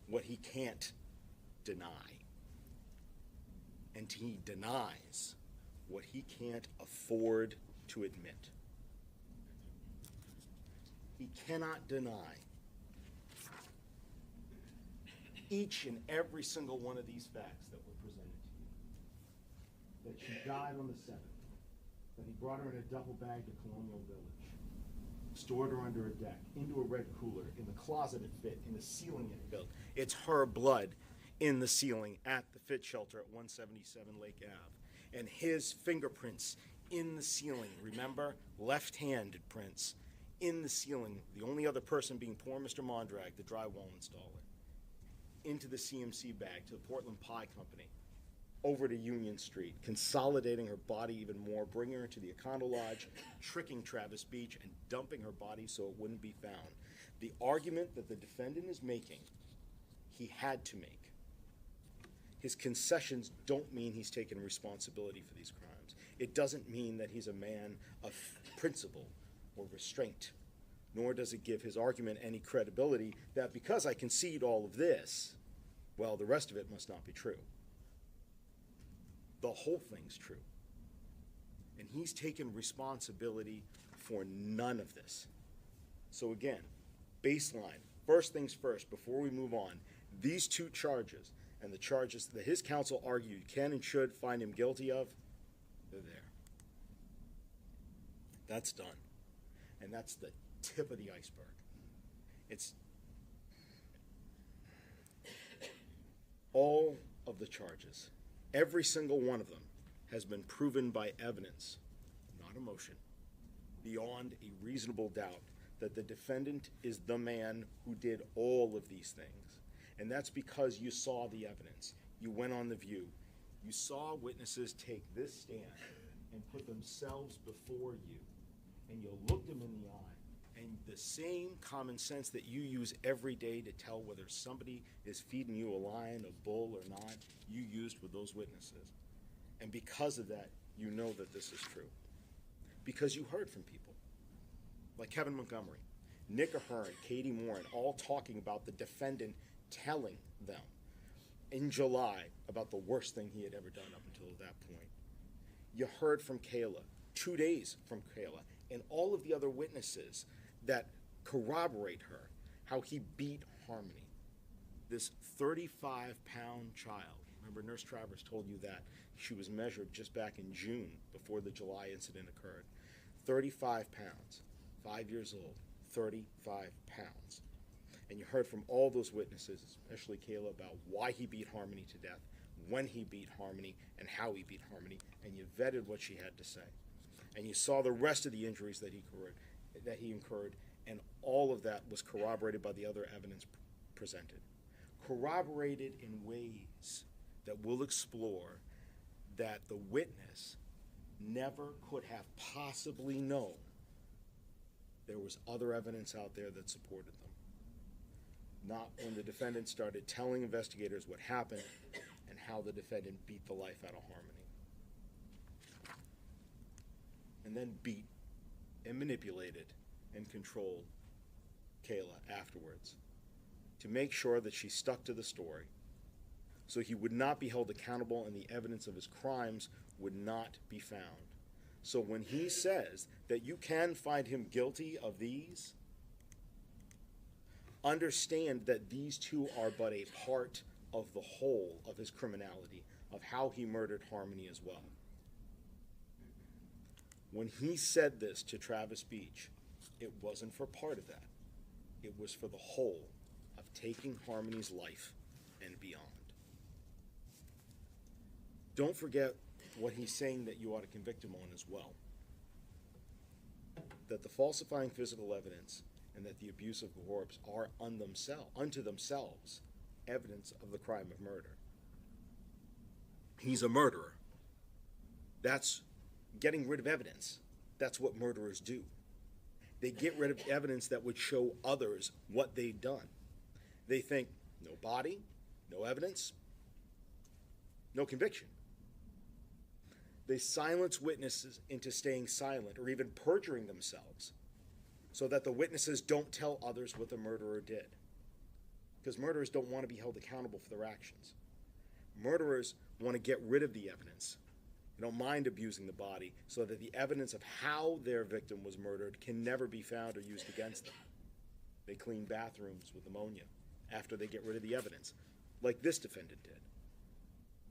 what he can't deny. And he denies what he can't afford to admit. He cannot deny each and every single one of these facts that were presented to you. That she died on the 7th, that he brought her in a duffel bag to Colonial Village, stored her under a deck, into a red cooler, in the closet it fit, in the ceiling it built. It's her blood in the ceiling at the Fit Shelter at 177 Lake Ave. And his fingerprints in the ceiling, remember? Left-handed prints in the ceiling, the only other person being poor Mr. Mondrag, the drywall installer, into the CMC bag to the Portland Pie Company, over to Union Street, consolidating her body even more, bringing her to the Econo Lodge, tricking Travis Beach, and dumping her body so it wouldn't be found. The argument that the defendant is making, he had to make. His concessions don't mean he's taken responsibility for these crimes. It doesn't mean that he's a man of principle or restraint, nor does it give his argument any credibility that because I concede all of this, well, the rest of it must not be true. The whole thing's true. And he's taken responsibility for none of this. So again, baseline, first things first, before we move on, these two charges and the charges that his counsel argued can and should find him guilty of, they're there. That's done. And that's the tip of the iceberg. It's all of the charges. Every single one of them has been proven by evidence, not emotion, beyond a reasonable doubt that the defendant is the man who did all of these things. And that's because you saw the evidence. You went on The View. You saw witnesses take this stand and put themselves before you, and you looked them in the eye. And the same common sense that you use every day to tell whether somebody is feeding you a lion, a bull, or not, you used with those witnesses. And because of that, you know that this is true. Because you heard from people like Kevin Montgomery, Nick Ahern, Katie Morin, all talking about the defendant telling them in July about the worst thing he had ever done up until that point. You heard from Kayla, 2 days from Kayla, and all of the other witnesses that corroborate her, how he beat Harmony, this 35-pound child. Remember, Nurse Travers told you that she was measured just back in June before the July incident occurred. 35 pounds, 5 years old, 35 pounds. And you heard from all those witnesses, especially Kayla, about why he beat Harmony to death, when he beat Harmony, and how he beat Harmony, and you vetted what she had to say. And you saw the rest of the injuries that he incurred, and all of that was corroborated by the other evidence presented. Corroborated in ways that we'll explore that the witness never could have possibly known there was other evidence out there that supported them. Not when the defendant started telling investigators what happened and how the defendant beat the life out of Harmony. And then beat and manipulated and controlled Kayla afterwards to make sure that she stuck to the story so he would not be held accountable and the evidence of his crimes would not be found. So when he says that you can find him guilty of these, understand that these two are but a part of the whole of his criminality, of how he murdered Harmony as well. When he said this to Travis Beach, it wasn't for part of that. It was for the whole of taking Harmony's life and beyond. Don't forget what he's saying that you ought to convict him on as well. That the falsifying physical evidence and that the abuse of corpse are unto themselves evidence of the crime of murder. He's a murderer. That's getting rid of evidence. That's what murderers do. They get rid of evidence that would show others what they've done. They think, no body, no evidence, no conviction. They silence witnesses into staying silent or even perjuring themselves so that the witnesses don't tell others what the murderer did. Because murderers don't want to be held accountable for their actions. Murderers want to get rid of the evidence. They don't mind abusing the body so that the evidence of how their victim was murdered can never be found or used against them. They clean bathrooms with ammonia after they get rid of the evidence, like this defendant did.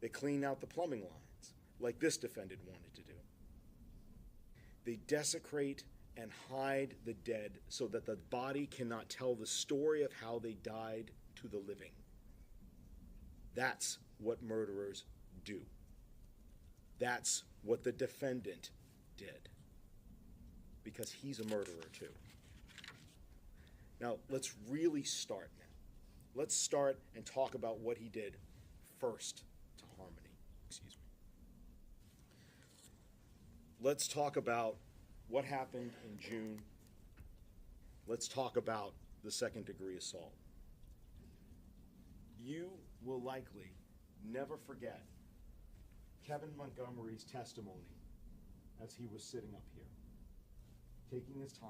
They clean out the plumbing lines, like this defendant wanted to do. They desecrate and hide the dead so that the body cannot tell the story of how they died to the living. That's what murderers do. That's what the defendant did. Because he's a murderer too. Now, let's really start now. Let's start and talk about what he did first to Harmony. Excuse me. Let's talk about what happened in June. Let's talk about the second-degree assault. You will likely never forget Kevin Montgomery's testimony as he was sitting up here, taking his time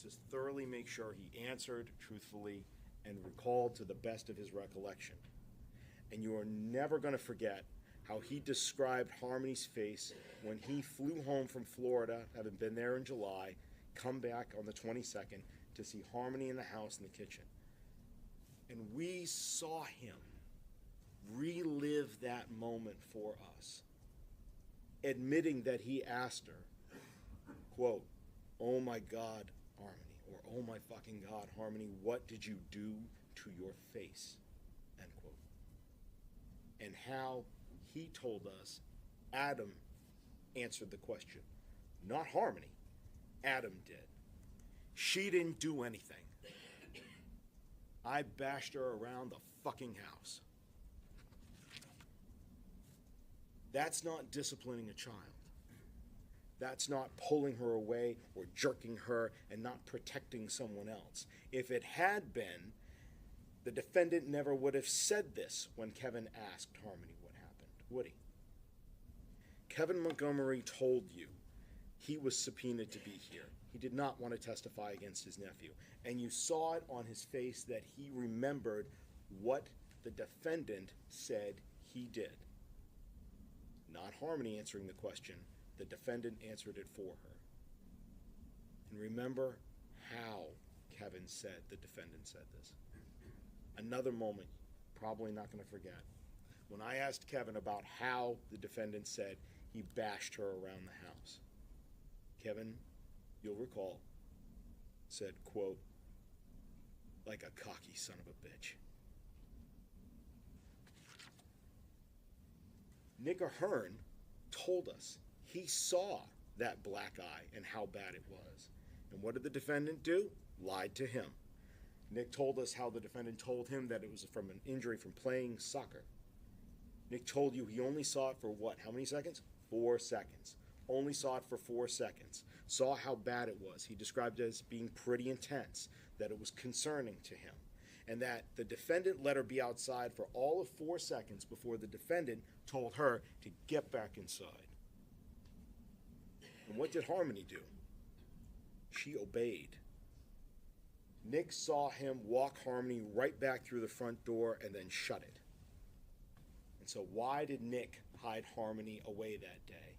to thoroughly make sure he answered truthfully and recalled to the best of his recollection. And you are never going to forget how he described Harmony's face when he flew home from Florida, having been there in July, come back on the 22nd to see Harmony in the house in the kitchen. And we saw him relive that moment for us, admitting that he asked her, quote, "Oh my God, Harmony," or "Oh my fucking God, Harmony, what did you do to your face?" End quote. And how he told us Adam answered the question. Not Harmony. Adam did. She didn't do anything. I bashed her around the fucking house. That's not disciplining a child. That's not pulling her away or jerking her and not protecting someone else. If it had been, the defendant never would have said this when Kevin asked Harmony what happened, would he? Kevin Montgomery told you he was subpoenaed to be here. He did not want to testify against his nephew. And you saw it on his face that he remembered what the defendant said he did. Not Harmony answering the question. The defendant answered it for her. And remember how Kevin said the defendant said this. Another moment, probably not going to forget, when I asked Kevin about how the defendant said he bashed her around the house. Kevin, you'll recall, said, quote, like a cocky son of a bitch. Nick Ahern told us he saw that black eye and how bad it was. And what did the defendant do? Lied to him. Nick told us how the defendant told him that it was from an injury from playing soccer. Nick told you he only saw it for what? How many seconds? 4 seconds. Only saw it for 4 seconds. Saw how bad it was. He described it as being pretty intense, that it was concerning to him, and that the defendant let her be outside for all of 4 seconds before the defendant told her to get back inside. And what did Harmony do? She obeyed. Nick saw him walk Harmony right back through the front door and then shut it. And so why did Nick hide Harmony away that day?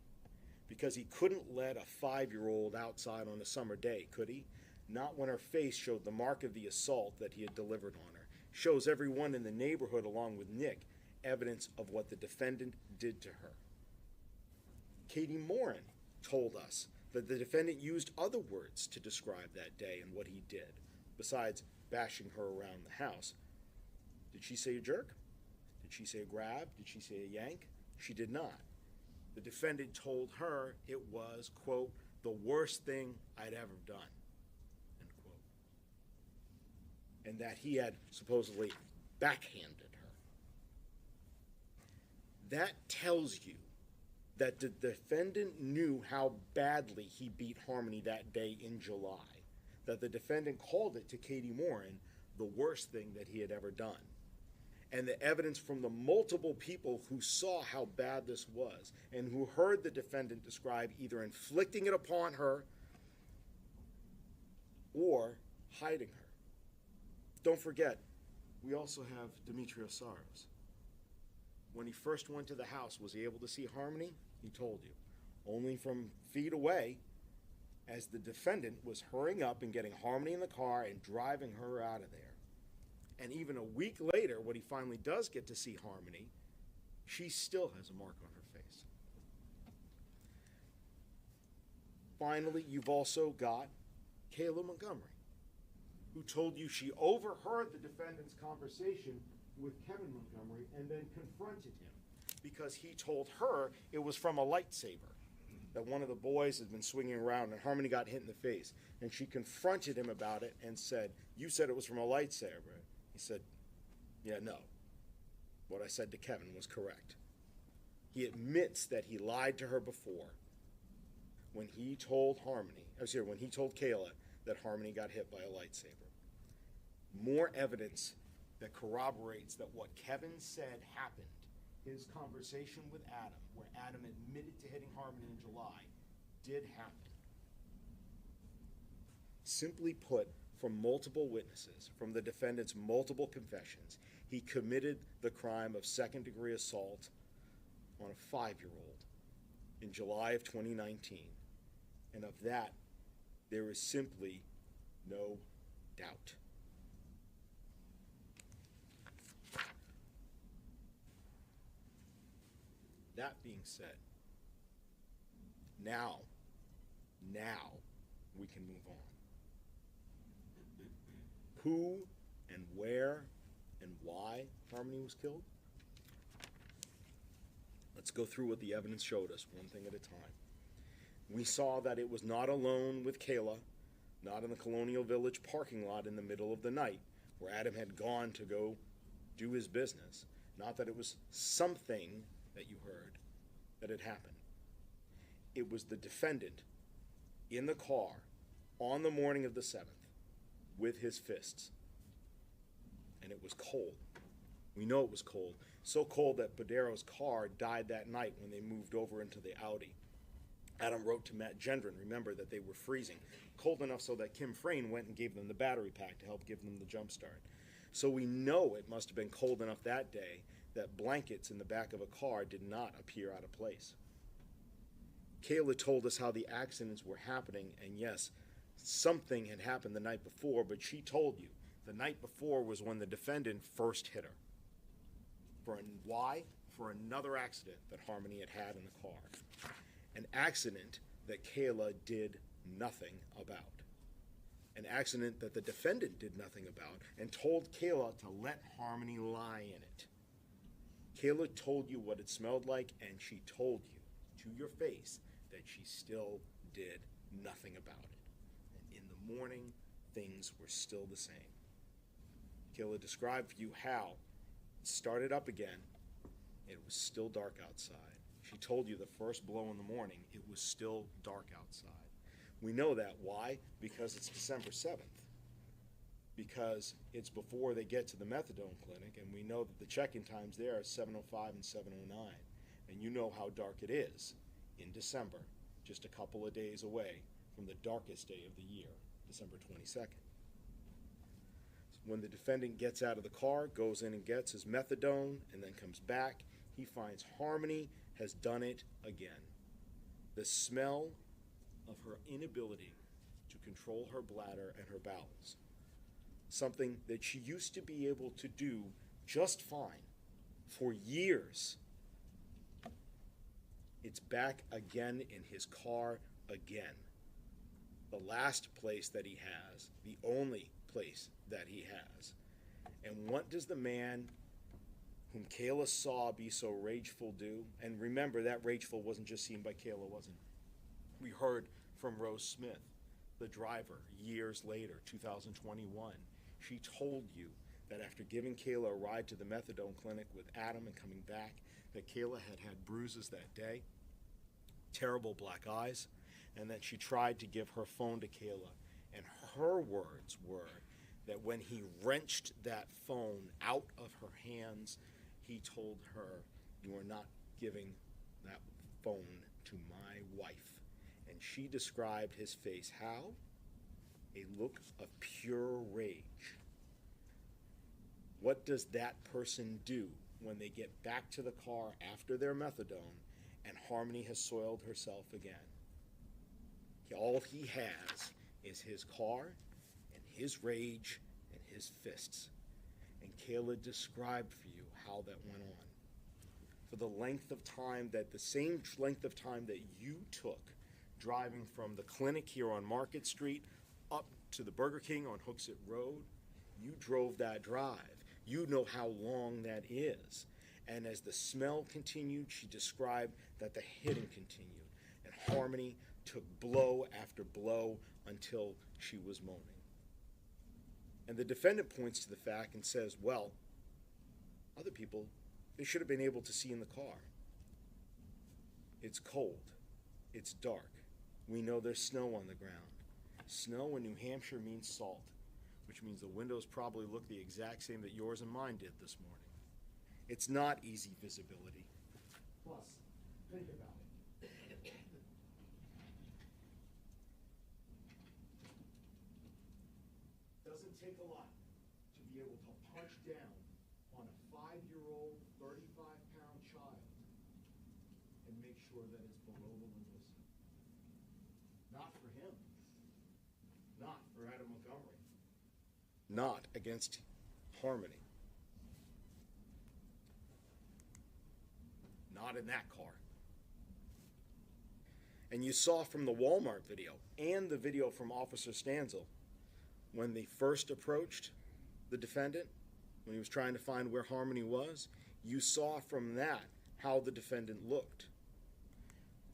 Because he couldn't let a 5-year-old outside on a summer day, could he? Not when her face showed the mark of the assault that he had delivered on her. Shows everyone in the neighborhood, along with Nick, evidence of what the defendant did to her. Katie Morin told us that the defendant used other words to describe that day and what he did, besides bashing her around the house. Did she say a jerk? Did she say a grab? Did she say a yank? She did not. The defendant told her it was, quote, the worst thing I'd ever done, end quote. And that he had supposedly backhanded her. That tells you that the defendant knew how badly he beat Harmony that day in July, that the defendant called it to Katie Morin the worst thing that he had ever done. And the evidence from the multiple people who saw how bad this was and who heard the defendant describe either inflicting it upon her or hiding her. Don't forget, we also have Demetrios Saros. When he first went to the house, was he able to see Harmony? He told you. Only from feet away, as the defendant was hurrying up and getting Harmony in the car and driving her out of there. And even a week later, when he finally does get to see Harmony, she still has a mark on her face. Finally, you've also got Kayla Montgomery, who told you she overheard the defendant's conversation with Kevin Montgomery and then confronted him because he told her it was from a lightsaber that one of the boys had been swinging around and Harmony got hit in the face. And she confronted him about it and said, "You said it was from a lightsaber." He said, "Yeah, no. What I said to Kevin was correct." He admits that he lied to her before when he told Kayla that Harmony got hit by a lightsaber. More evidence that corroborates that what Kevin said happened, his conversation with Adam, where Adam admitted to hitting Harmony in July, did happen. Simply put, from multiple witnesses, from the defendant's multiple confessions, he committed the crime of second-degree assault on a 5-year-old in July of 2019. And of that, there is simply no doubt. That being said, now we can move on. Who and where and why Harmony was killed? Let's go through what the evidence showed us, one thing at a time. We saw that it was not alone with Kayla, not in the Colonial Village parking lot in the middle of the night, where Adam had gone to go do his business. Not that it was something that you heard that had happened. It was the defendant in the car on the morning of the 7th with his fists. And it was cold. We know it was cold. So cold that Badero's car died that night when they moved over into the Audi. Adam wrote to Matt Gendron, remember, that they were freezing. Cold enough so that Kim Frayne went and gave them the battery pack to help give them the jump start. So we know it must have been cold enough that day that blankets in the back of a car did not appear out of place. Kayla told us how the accidents were happening, and yes, something had happened the night before, but she told you the night before was when the defendant first hit her. Why? For another accident that Harmony had had in the car. An accident that Kayla did nothing about. An accident that the defendant did nothing about and told Kayla to let Harmony lie in it. Kayla told you what it smelled like, and she told you to your face that she still did nothing about it. And in the morning, things were still the same. Kayla described for you how it started up again. It was still dark outside. She told you the first blow in the morning, it was still dark outside. We know that. Why? Because it's December 7th. Because it's before they get to the methadone clinic, and we know that the check-in times there are 7:05 and 7:09. And you know how dark it is in December, just a couple of days away from the darkest day of the year, December 22nd. When the defendant gets out of the car, goes in and gets his methadone, and then comes back, he finds Harmony has done it again. The smell of her inability to control her bladder and her bowels, something that she used to be able to do just fine for years. It's back again in his car again. The last place that he has, the only place that he has. And what does the man whom Kayla saw be so rageful do? And remember, that rageful wasn't just seen by Kayla, wasn't it? We heard from Rose Smith, the driver, years later, 2021. She told you that after giving Kayla a ride to the methadone clinic with Adam and coming back, that Kayla had had bruises that day, terrible black eyes, and that she tried to give her phone to Kayla. And her words were that when he wrenched that phone out of her hands, he told her, "You are not giving that phone to my wife." And she described his face how? A look of pure rage. What does that person do when they get back to the car after their methadone and Harmony has soiled herself again? All he has is his car and his rage and his fists. And Kayla described for you how that went on. For the length of time the same length of time that you took driving from the clinic here on Market Street up to the Burger King on Hooksett Road, you drove that drive. You know how long that is. And as the smell continued, she described that the hitting continued. And Harmony took blow after blow until she was moaning. And the defendant points to the fact and says, well, other people, they should have been able to see in the car. It's cold. It's dark. We know there's snow on the ground. Snow in New Hampshire means salt, which means the windows probably look the exact same that yours and mine did this morning. It's not easy visibility. Plus, think about it. Doesn't take a lot to be able to punch down on a 5-year-old, 35-pound child and make sure that it's below the windows. Not for him. Not for Adam Montgomery. Not against Harmony. Not in that car. And you saw from the Walmart video and the video from Officer Stanzel, when they first approached the defendant, when he was trying to find where Harmony was, you saw from that how the defendant looked.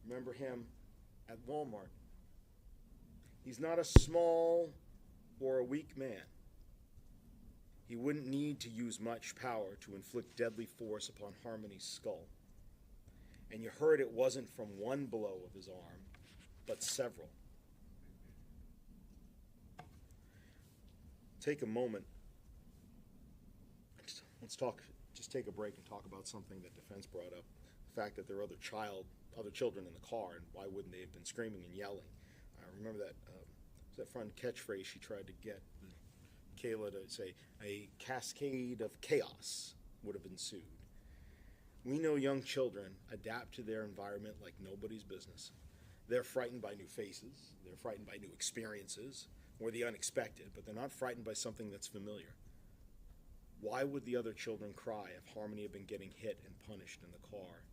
Remember him at Walmart. He's not a small or a weak man. He wouldn't need to use much power to inflict deadly force upon Harmony's skull. And you heard it wasn't from one blow of his arm, but several. Take a moment. Let's just take a break and talk about something that defense brought up. The fact that there are other children in the car, and why wouldn't they have been screaming and yelling? I remember that fun catchphrase she tried to get Kayla to say, a cascade of chaos would have ensued. We know young children adapt to their environment like nobody's business. They're frightened by new faces, they're frightened by new experiences, or the unexpected, but they're not frightened by something that's familiar. Why would the other children cry if Harmony had been getting hit and punished in the car?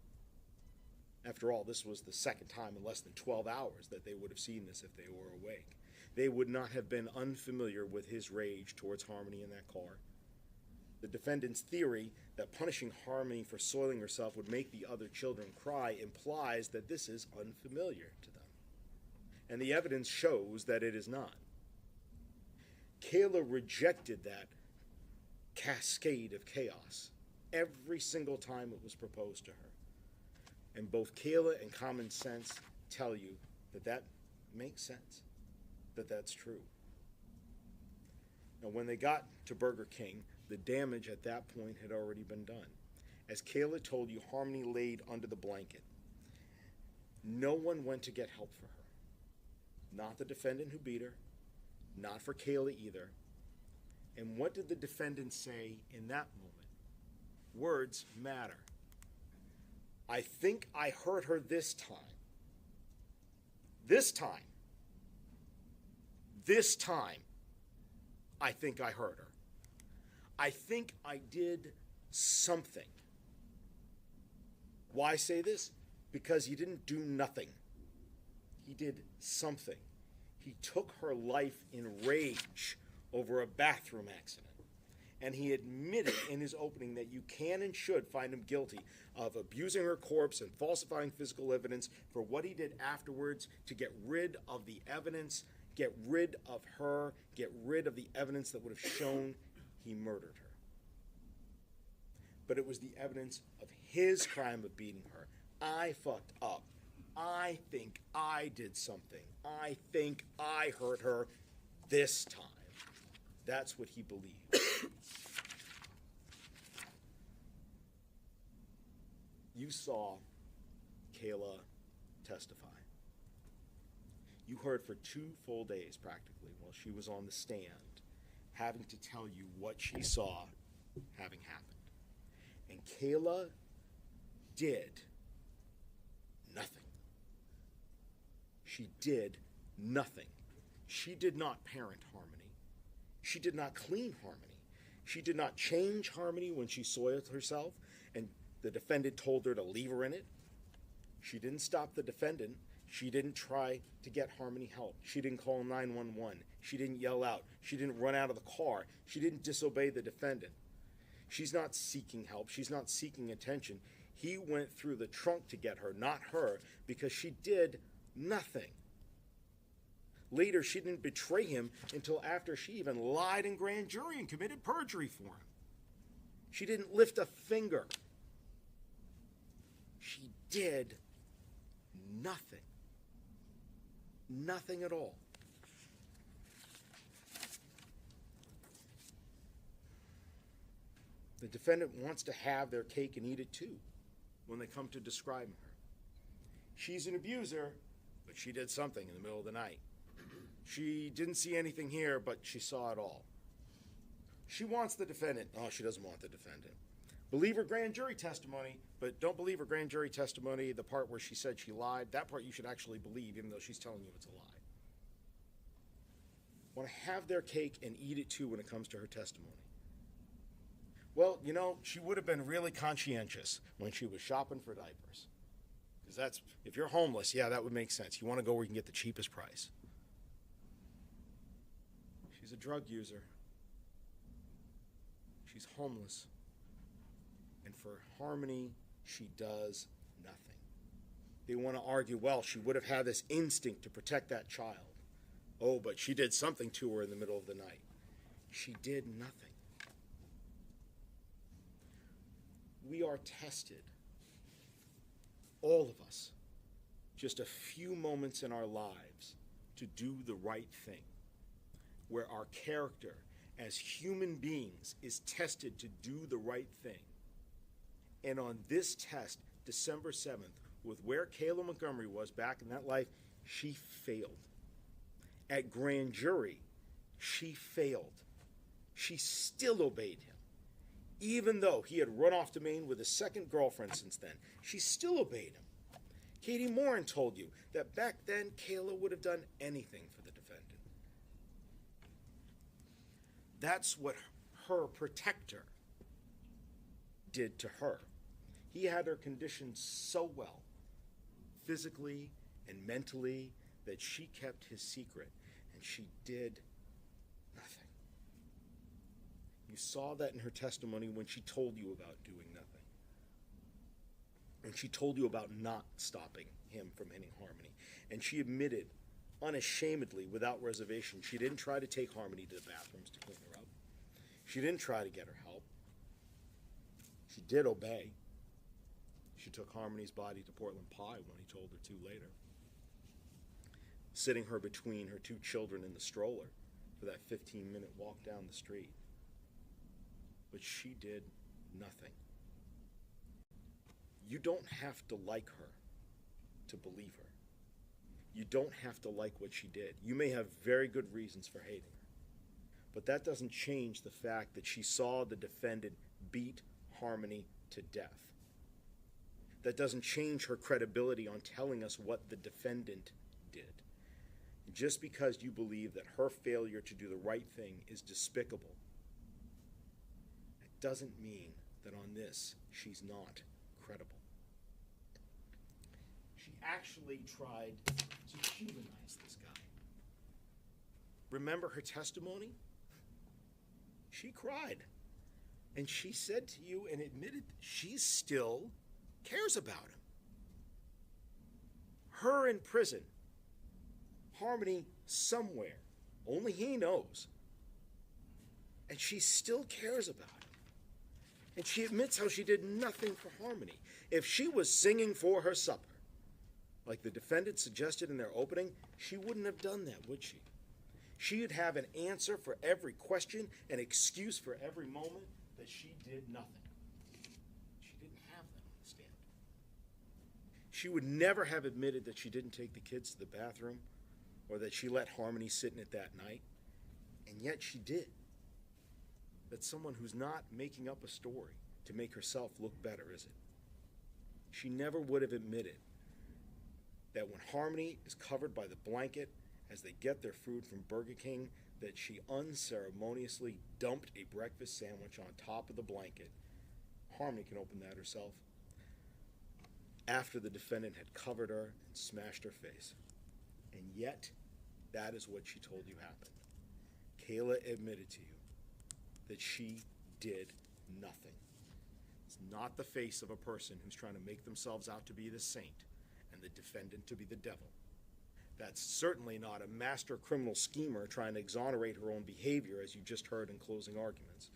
After all, this was the second time in less than 12 hours that they would have seen this if they were awake. They would not have been unfamiliar with his rage towards Harmony in that car. The defendant's theory that punishing Harmony for soiling herself would make the other children cry implies that this is unfamiliar to them. And the evidence shows that it is not. Kayla rejected that cascade of chaos every single time it was proposed to her. And both Kayla and common sense tell you that that makes sense, that that's true. Now, when they got to Burger King, the damage at that point had already been done. As Kayla told you, Harmony laid under the blanket. No one went to get help for her. Not the defendant who beat her, not for Kayla either. And what did the defendant say in that moment? Words matter. I think I hurt her this time. This time. This time, I think I hurt her. I think I did something. Why say this? Because he didn't do nothing. He did something. He took her life in rage over a bathroom accident. And he admitted in his opening that you can and should find him guilty of abusing her corpse and falsifying physical evidence for what he did afterwards to get rid of the evidence, get rid of her, get rid of the evidence that would have shown he murdered her. But it was the evidence of his crime of beating her. I fucked up. I think I did something. I think I hurt her this time. That's what he believed. You saw Kayla testify. You heard for 2 full days practically while she was on the stand having to tell you what she saw having happened. And Kayla did nothing. She did nothing. She did not parent Harmony. She did not clean Harmony. She did not change Harmony when she soiled herself and the defendant told her to leave her in it. She didn't stop the defendant. She didn't try to get Harmony help. She didn't call 911. She didn't yell out. She didn't run out of the car. She didn't disobey the defendant. She's not seeking help. She's not seeking attention. He went through the trunk to get her, not her, because she did nothing. Later, she didn't betray him until after she even lied in grand jury and committed perjury for him. She didn't lift a finger. She did nothing. Nothing at all. The defendant wants to have their cake and eat it too when they come to describing her. She's an abuser, but she did something in the middle of the night. She didn't see anything here, but she saw it all. She wants the defendant. Oh, she doesn't want the defendant. Believe her grand jury testimony, but don't believe her grand jury testimony, the part where she said she lied. That part you should actually believe, even though she's telling you it's a lie. Want to have their cake and eat it too when it comes to her testimony. Well, you know, she would have been really conscientious when she was shopping for diapers. Because that's, if you're homeless, yeah, that would make sense. You want to go where you can get the cheapest price. She's a drug user. She's homeless. And for Harmony, she does nothing. They want to argue, well, she would have had this instinct to protect that child. Oh, but she did something to her in the middle of the night. She did nothing. We are tested, all of us, just a few moments in our lives to do the right thing, where our character as human beings is tested to do the right thing. And on this test, December 7th, with where Kayla Montgomery was back in that life, she failed. At grand jury, she failed. She still obeyed him. Even though he had run off to Maine with his second girlfriend since then, she still obeyed him. Katie Morin told you that back then Kayla would have done anything for the defendant. That's what her protector did to her. He had her conditioned so well, physically and mentally, that she kept his secret, and she did nothing. You saw that in her testimony when she told you about doing nothing. And she told you about not stopping him from hitting Harmony. And she admitted unashamedly, without reservation, she didn't try to take Harmony to the bathrooms to clean her up. She didn't try to get her help. She did obey. She took Harmony's body to Portland Pie when he told her to later, sitting her between her two children in the stroller for that 15-minute walk down the street. But she did nothing. You don't have to like her to believe her. You don't have to like what she did. You may have very good reasons for hating her. But that doesn't change the fact that she saw the defendant beat Harmony to death. That doesn't change her credibility on telling us what the defendant did. Just because you believe that her failure to do the right thing is despicable, it doesn't mean that on this she's not credible. She actually tried to humanize this guy. Remember her testimony? She cried. And she said to you and admitted she still cares about him. Her in prison, Harmony somewhere, only he knows. And she still cares about him. And she admits how she did nothing for Harmony. If she was singing for her supper, like the defendant suggested in their opening, she wouldn't have done that, would she? She'd have an answer for every question, an excuse for every moment that she did nothing. She didn't have that on the stand. She would never have admitted that she didn't take the kids to the bathroom or that she let Harmony sit in it that night, and yet she did. That's someone who's not making up a story to make herself look better, is it? She never would have admitted that when Harmony is covered by the blanket as they get their food from Burger King, that she unceremoniously dumped a breakfast sandwich on top of the blanket. Harmony can open that herself. After the defendant had covered her and smashed her face. And yet, that is what she told you happened. Kayla admitted to you that she did nothing. It's not the face of a person who's trying to make themselves out to be the saint and the defendant to be the devil. That's certainly not a master criminal schemer trying to exonerate her own behavior, as you just heard in closing arguments.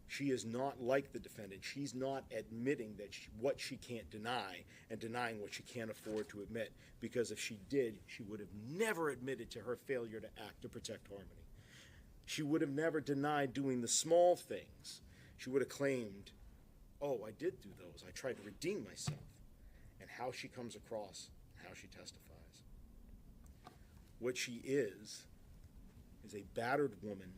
She is not like the defendant. She's not admitting that what she can't deny and denying what she can't afford to admit, because if she did, she would have never admitted to her failure to act to protect Harmony. She would have never denied doing the small things. She would have claimed, oh, I did do those. I tried to redeem myself. And how she comes across, how she testifies. What she is a battered woman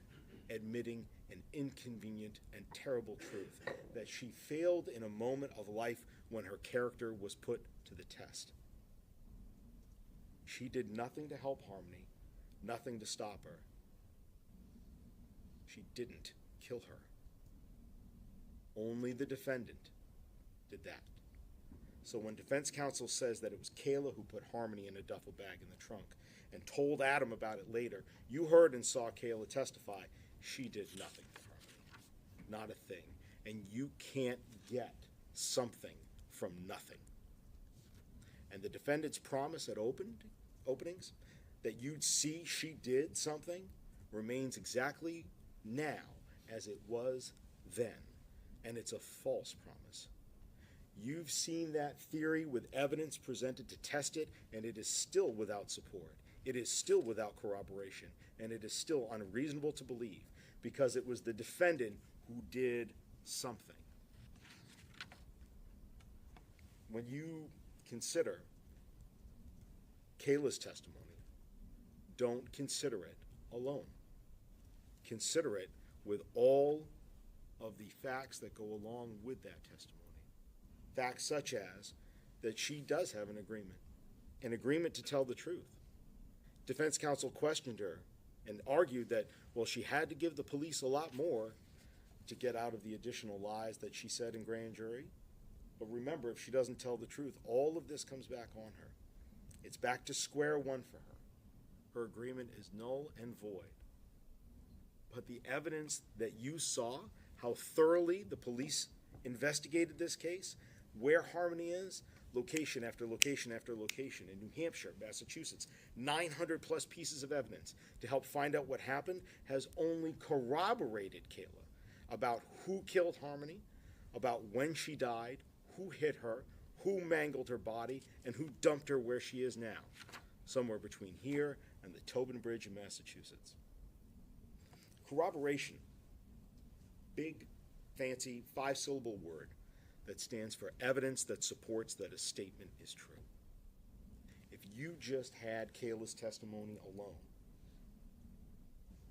admitting an inconvenient and terrible truth, that she failed in a moment of life when her character was put to the test. She did nothing to help Harmony, nothing to stop her. She didn't kill her. Only the defendant did that. So when defense counsel says that it was Kayla who put Harmony in a duffel bag in the trunk and told Adam about it later, you heard and saw Kayla testify. She did nothing for Harmony. Not a thing. And you can't get something from nothing. And the defendant's promise at openings that you'd see she did something remains exactly now as it was then. And it's a false promise. You've seen that theory with evidence presented to test it, and it is still without support. It is still without corroboration, and it is still unreasonable to believe, because it was the defendant who did something. When you consider Kayla's testimony, don't consider it alone. Consider it with all of the facts that go along with that testimony. Facts such as that she does have an agreement to tell the truth. Defense counsel questioned her and argued that, well, she had to give the police a lot more to get out of the additional lies that she said in grand jury. But remember, if she doesn't tell the truth, all of this comes back on her. It's back to square one for her. Her agreement is null and void. But the evidence that you saw, how thoroughly the police investigated this case, where Harmony is, location after location after location in New Hampshire, Massachusetts, 900 plus pieces of evidence to help find out what happened, has only corroborated Kayla about who killed Harmony, about when she died, who hit her, who mangled her body, and who dumped her where she is now, somewhere between here and the Tobin Bridge in Massachusetts. Corroboration, big, fancy, 5-syllable word that stands for evidence that supports that a statement is true. If you just had Kayla's testimony alone,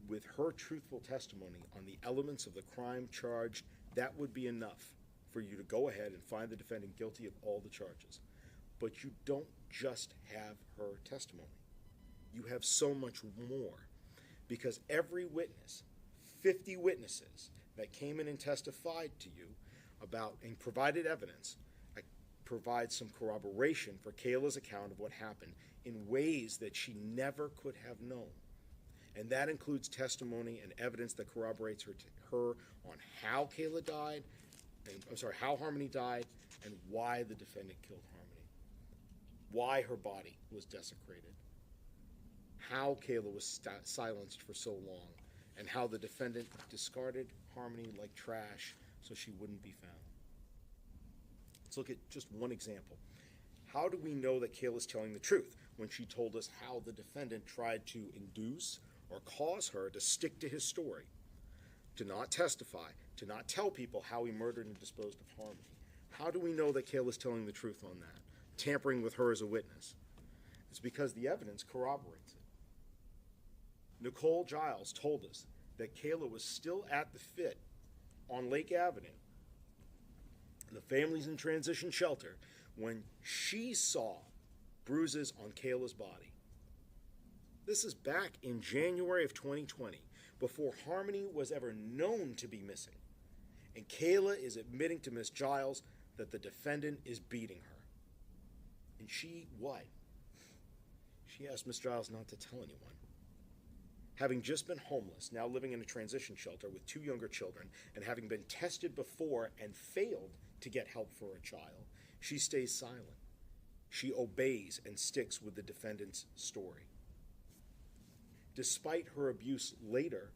with her truthful testimony on the elements of the crime charged, that would be enough for you to go ahead and find the defendant guilty of all the charges. But you don't just have her testimony. You have so much more, because every witness, 50 witnesses that came in and testified to you about and provided evidence, provide some corroboration for Kayla's account of what happened in ways that she never could have known. And that includes testimony and evidence that corroborates her on how Kayla died, how Harmony died, and why the defendant killed Harmony, why her body was desecrated, how Kayla was silenced for so long, and how the defendant discarded Harmony like trash so she wouldn't be found. Let's look at just one example. How do we know that Kayla's telling the truth when she told us how the defendant tried to induce or cause her to stick to his story, to not testify, to not tell people how he murdered and disposed of Harmony? How do we know that Kayla's telling the truth on that, tampering with her as a witness? It's because the evidence corroborates it. Nicole Giles told us that Kayla was still at the fit on Lake Avenue, the families in transition shelter, when she saw bruises on Kayla's body. This is back in January of 2020, before Harmony was ever known to be missing. And Kayla is admitting to Miss Giles that the defendant is beating her. And she, what? She asked Miss Giles not to tell anyone. Having just been homeless, now living in a transition shelter with 2 younger children, and having been tested before and failed to get help for a child, she stays silent. She obeys and sticks with the defendant's story. Despite her abuse later,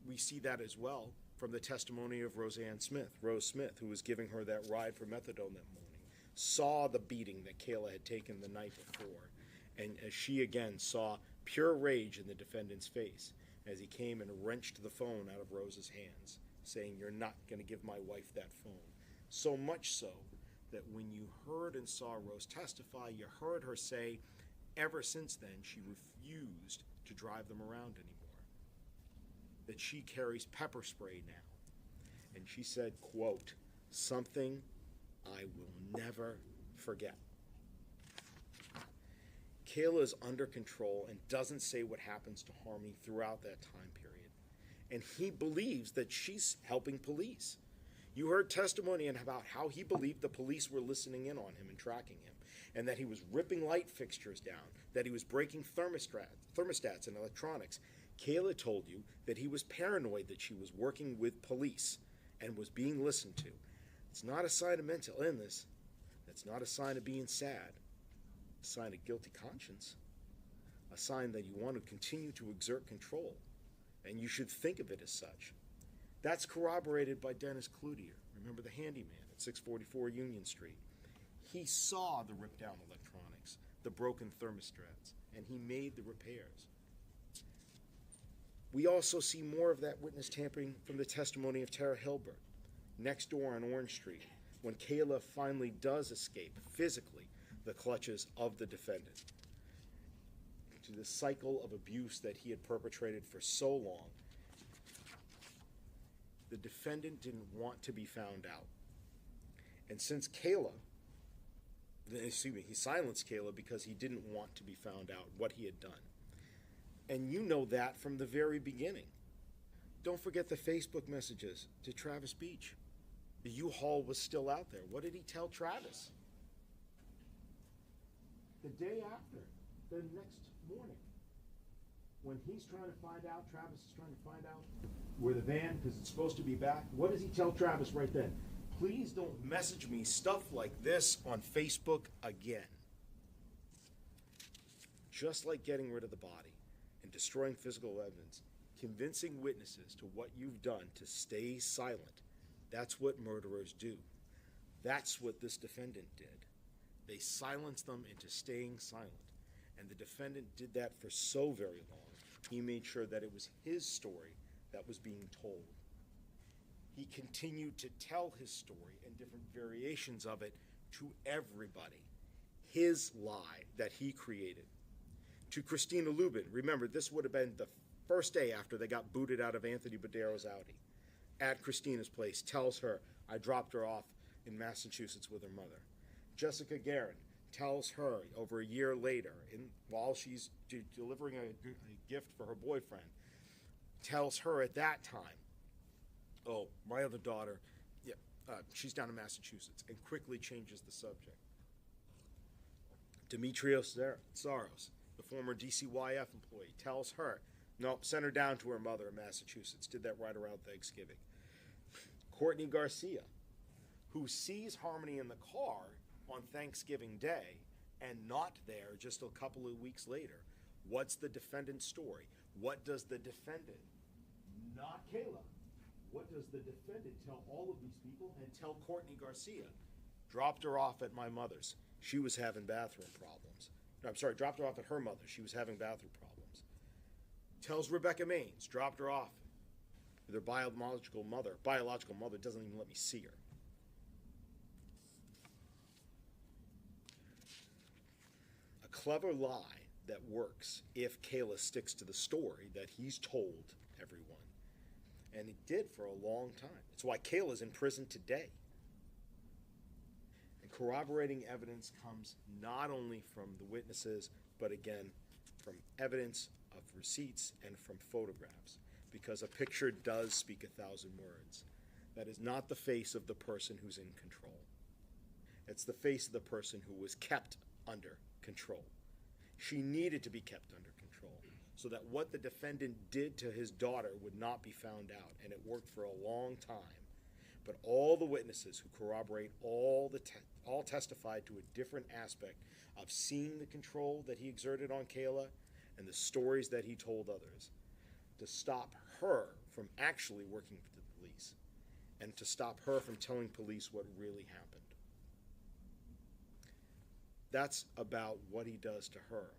we see that as well from the testimony of Rose Smith, who was giving her that ride for methadone that morning, saw the beating that Kayla had taken the night before, and as she again saw pure rage in the defendant's face as he came and wrenched the phone out of Rose's hands, saying, "You're not going to give my wife that phone." So much so that when you heard and saw Rose testify, you heard her say, ever since then, she refused to drive them around anymore. That she carries pepper spray now. And she said, quote, "something I will never forget." Kayla is under control and doesn't say what happens to Harmony throughout that time period. And he believes that she's helping police. You heard testimony about how he believed the police were listening in on him and tracking him, and that he was ripping light fixtures down, that he was breaking thermostats and electronics. Kayla told you that he was paranoid that she was working with police and was being listened to. It's not a sign of mental illness. That's not a sign of being sad. A sign of guilty conscience. A sign that you want to continue to exert control, and you should think of it as such. That's corroborated by Dennis Cloutier. Remember the handyman at 644 Union Street? He saw the ripped down electronics, the broken thermostats, and he made the repairs. We also see more of that witness tampering from the testimony of Tara Hilbert, next door on Orange Street, when Kayla finally does escape physically the clutches of the defendant, to the cycle of abuse that he had perpetrated for so long. The defendant didn't want to be found out. And since he silenced Kayla because he didn't want to be found out what he had done. And you know that from the very beginning. Don't forget the Facebook messages to Travis Beach. The U-Haul was still out there. What did he tell Travis? The day after, the next morning, when he's trying to find out, Travis is trying to find out where the van, because it's supposed to be back, what does he tell Travis right then? Please don't message me stuff like this on Facebook again. Just like getting rid of the body and destroying physical evidence, convincing witnesses to what you've done to stay silent, that's what murderers do. That's what this defendant did. They silenced them into staying silent. And the defendant did that for so very long. He made sure that it was his story that was being told. He continued to tell his story and different variations of it to everybody. His lie that he created. To Christina Lubin, remember, this would have been the first day after they got booted out of Anthony Badero's Audi. At Christina's place, tells her, I dropped her off in Massachusetts with her mother. Jessica Guerin tells her over a year later, while she's delivering a gift for her boyfriend, tells her at that time, oh, my other daughter, she's down in Massachusetts, and quickly changes the subject. Demetrios Tsaros, the former DCYF employee, tells her, no, send her down to her mother in Massachusetts. Did that right around Thanksgiving. Courtney Garcia, who sees Harmony in the car on Thanksgiving Day and not there just a couple of weeks later. What's the defendant's story? What does the defendant, not Kayla, what does the defendant tell all of these people and tell Courtney Garcia? Dropped her off at my mother's. She was having bathroom problems. No, I'm sorry, dropped her off at her mother's. She was having bathroom problems. Tells Rebecca Maines, dropped her off with her biological mother. Biological mother doesn't even let me see her. A clever lie that works if Kayla sticks to the story that he's told everyone. And he did for a long time. It's why Kayla's in prison today. And corroborating evidence comes not only from the witnesses, but again, from evidence of receipts and from photographs. Because a picture does speak 1,000 words. That is not the face of the person who's in control. It's the face of the person who was kept under control. She needed to be kept under control so that what the defendant did to his daughter would not be found out, and it worked for a long time. But all the witnesses who corroborate all testified to a different aspect of seeing the control that he exerted on Kayla and the stories that he told others to stop her from actually working for the police and to stop her from telling police what really happened. That's about what he does to her.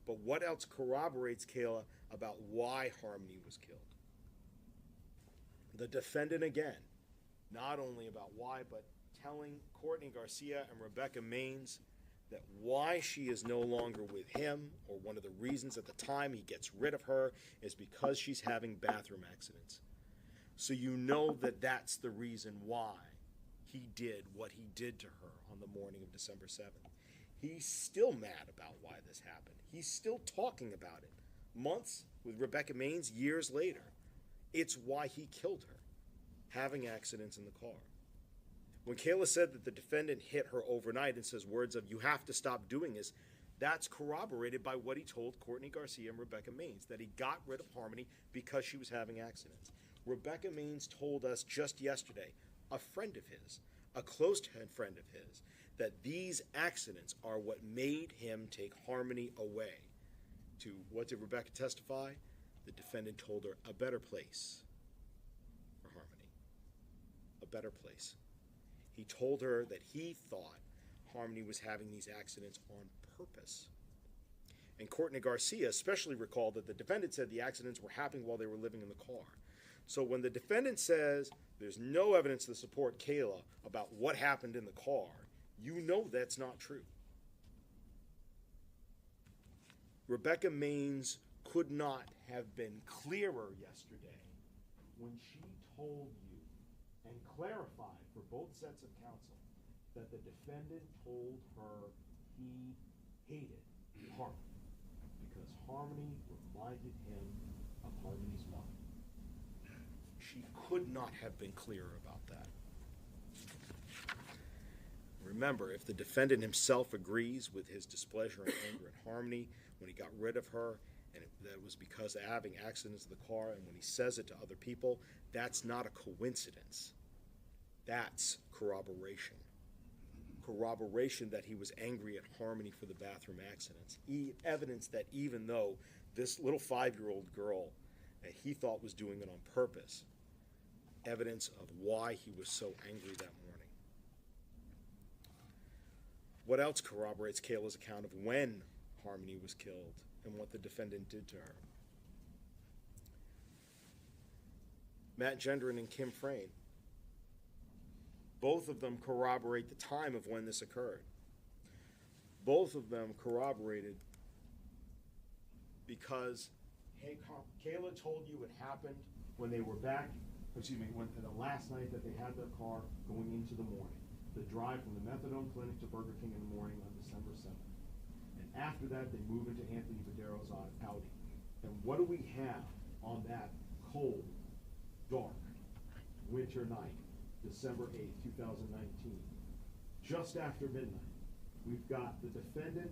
But what else corroborates Kayla about why Harmony was killed? The defendant again, not only about why, but telling Courtney Garcia and Rebecca Maines that why she is no longer with him, or one of the reasons at the time he gets rid of her, is because she's having bathroom accidents. So you know that that's the reason why he did what he did to her on the morning of December 7th. He's still mad about why this happened. He's still talking about it. Months with Rebecca Maines, years later. It's why he killed her, having accidents in the car. When Kayla said that the defendant hit her overnight and says words of, you have to stop doing this, that's corroborated by what he told Courtney Garcia and Rebecca Maines, that he got rid of Harmony because she was having accidents. Rebecca Maines told us just yesterday, a friend of his, a close friend of his, that these accidents are what made him take Harmony away to, what did Rebecca testify? The defendant told her, a better place for Harmony. A better place. He told her that he thought Harmony was having these accidents on purpose. And Courtney Garcia especially recalled that the defendant said the accidents were happening while they were living in the car. So when the defendant says there's no evidence to support Kayla about what happened in the car, you know that's not true. Rebecca Maines could not have been clearer yesterday when she told you and clarified for both sets of counsel that the defendant told her he hated Harmony because Harmony reminded him of Harmony's mother. She could not have been clearer about that. Remember, if the defendant himself agrees with his displeasure and anger and Harmony when he got rid of her, and that was because of having accidents in the car, and when he says it to other people, that's not a coincidence. That's corroboration. Corroboration that he was angry at Harmony for the bathroom accidents. Evidence that even though this little 5-year-old girl he thought was doing it on purpose, evidence of why he was so angry that morning. What else corroborates Kayla's account of when Harmony was killed and what the defendant did to her? Matt Gendron and Kim Frayne. Both of them corroborate the time of when this occurred. Both of them corroborated because Kayla told you it happened when they were back, when the last night that they had their car going into the morning. The drive from the methadone clinic to Burger King in the morning on December 7th. And after that, they move into Anthony Badero's Audi. And what do we have on that cold, dark, winter night, December 8th, 2019? Just after midnight, we've got the defendant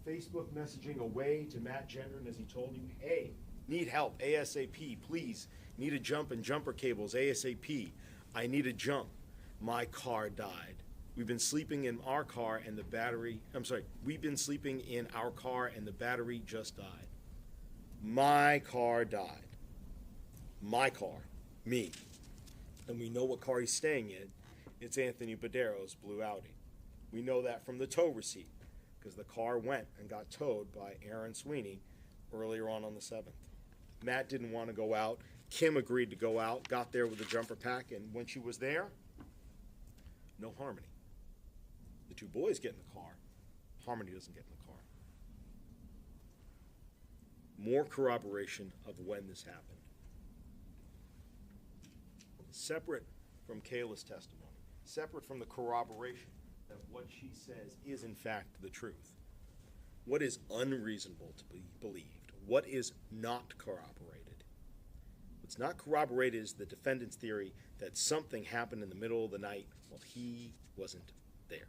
Facebook messaging away to Matt Gendron as he told you, hey, need help, ASAP, please. Need a jump and jumper cables, ASAP. I need a jump. My car died. We've been sleeping in our car and the battery, we've been sleeping in our car and the battery just died. My car died. My car, me. And we know what car he's staying in. It's Anthony Badero's blue Audi. We know that from the tow receipt because the car went and got towed by Aaron Sweeney earlier on the 7th. Matt didn't want to go out. Kim agreed to go out, got there with a jumper pack, and when she was there, no Harmony. The two boys get in the car. Harmony doesn't get in the car. More corroboration of when this happened. Separate from Kayla's testimony, separate from the corroboration that what she says is in fact the truth. What is unreasonable to be believed? What is not corroborated? What's not corroborated is the defendant's theory that something happened in the middle of the night while he wasn't there.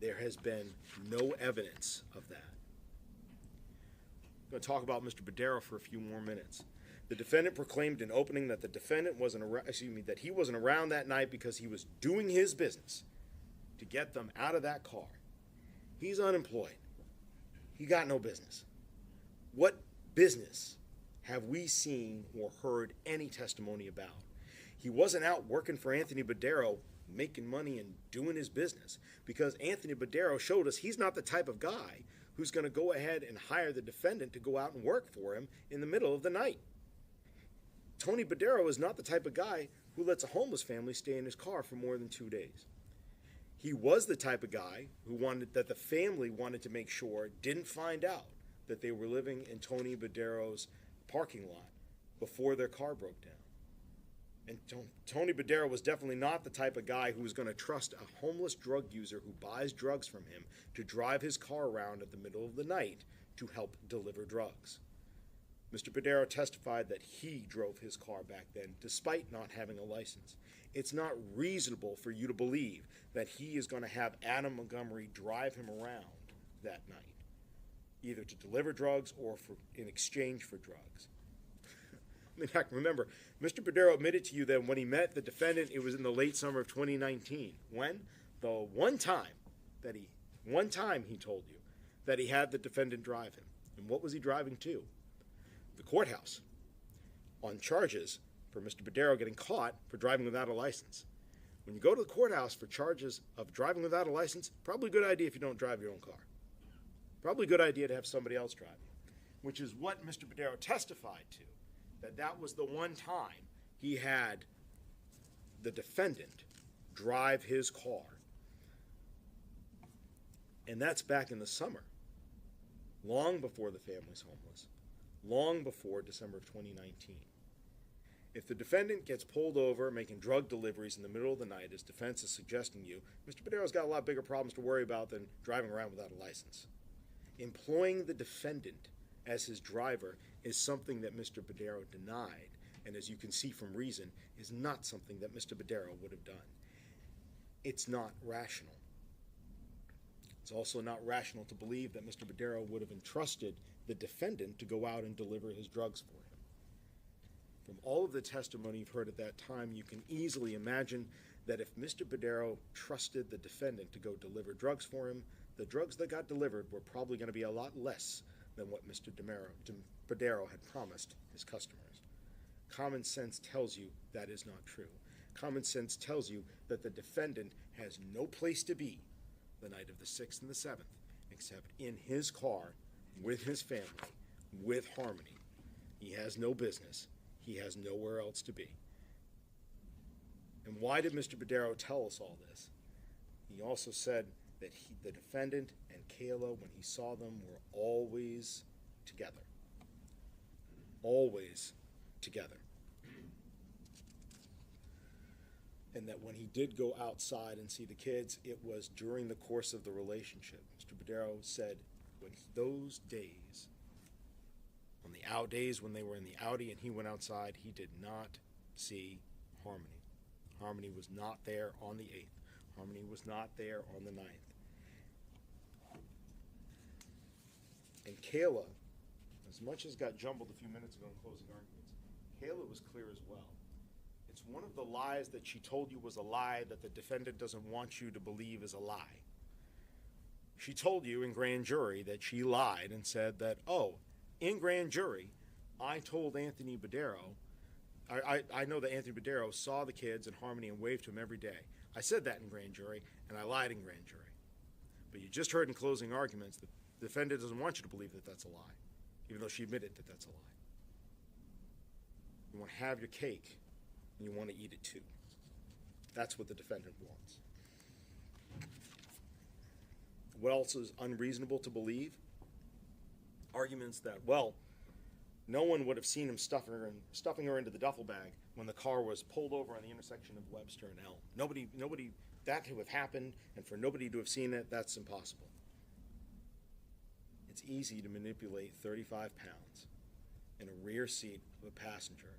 There has been no evidence of that. I'm going to talk about Mr. Badero for a few more minutes. The defendant proclaimed in opening that that he wasn't around that night because he was doing his business to get them out of that car. He's unemployed. He got no business. What business have we seen or heard any testimony about? He wasn't out working for Anthony Badero, making money and doing his business, because Anthony Badero showed us he's not the type of guy who's going to go ahead and hire the defendant to go out and work for him in the middle of the night. Tony Badero is not the type of guy who lets a homeless family stay in his car for more than 2 days. He was the type of guy that the family wanted to make sure didn't find out that they were living in Tony Badero's parking lot before their car broke down. And Tony Badero was definitely not the type of guy who was going to trust a homeless drug user who buys drugs from him to drive his car around at the middle of the night to help deliver drugs. Mr. Badero testified that he drove his car back then, despite not having a license. It's not reasonable for you to believe that he is going to have Adam Montgomery drive him around that night, either to deliver drugs or in exchange for drugs. I mean, heck, remember, Mr. Badero admitted to you that when he met the defendant, it was in the late summer of 2019. When? The one time he told you that he had the defendant drive him. And what was he driving to? The courthouse, on charges for Mr. Badero getting caught for driving without a license. When you go to the courthouse for charges of driving without a license, probably a good idea if you don't drive your own car. Probably a good idea to have somebody else drive you, which is what Mr. Badero testified to, that was the one time he had the defendant drive his car. And that's back in the summer, long before the family's homeless. Long before December of 2019. If the defendant gets pulled over making drug deliveries in the middle of the night, as defense is suggesting you, Mr. Badero's got a lot bigger problems to worry about than driving around without a license. Employing the defendant as his driver is something that Mr. Badero denied and as you can see from reason, is not something that Mr. Badero would have done. It's not rational. It's also not rational to believe that Mr. Badero would have entrusted the defendant to go out and deliver his drugs for him. From all of the testimony you've heard at that time, you can easily imagine that if Mr. Badero trusted the defendant to go deliver drugs for him, the drugs that got delivered were probably going to be a lot less than what Mr. Badero had promised his customers. Common sense tells you that is not true. Common sense tells you that the defendant has no place to be the night of the 6th and the 7th except in his car with his family, with Harmony. He has no business. He has nowhere else to be. And why did Mr. Badero tell us all this? He also said that the defendant and Kayla, when he saw them, were always together. Always together. And that when he did go outside and see the kids, it was during the course of the relationship. Mr. Badero said when those days, on the out days when they were in the Audi and he went outside, he did not see Harmony. Harmony was not there on the 8th. Harmony was not there on the 9th. And Kayla, as much as got jumbled a few minutes ago in closing arguments, Kayla was clear as well. It's one of the lies that she told you was a lie that the defendant doesn't want you to believe is a lie. She told you in grand jury that she lied and said that, oh, in grand jury, I told Anthony Badero, I know that Anthony Badero saw the kids and Harmony and waved to him every day. I said that in grand jury, and I lied in grand jury. But you just heard in closing arguments that the defendant doesn't want you to believe that that's a lie, even though she admitted that that's a lie. You want to have your cake, and you want to eat it too. That's what the defendant wants. What else is unreasonable to believe? Arguments that, well, no one would have seen him stuffing her into the duffel bag when the car was pulled over on the intersection of Webster and Elm. Nobody, that to have happened, and for nobody to have seen it, that's impossible. It's easy to manipulate 35 pounds in a rear seat of a passenger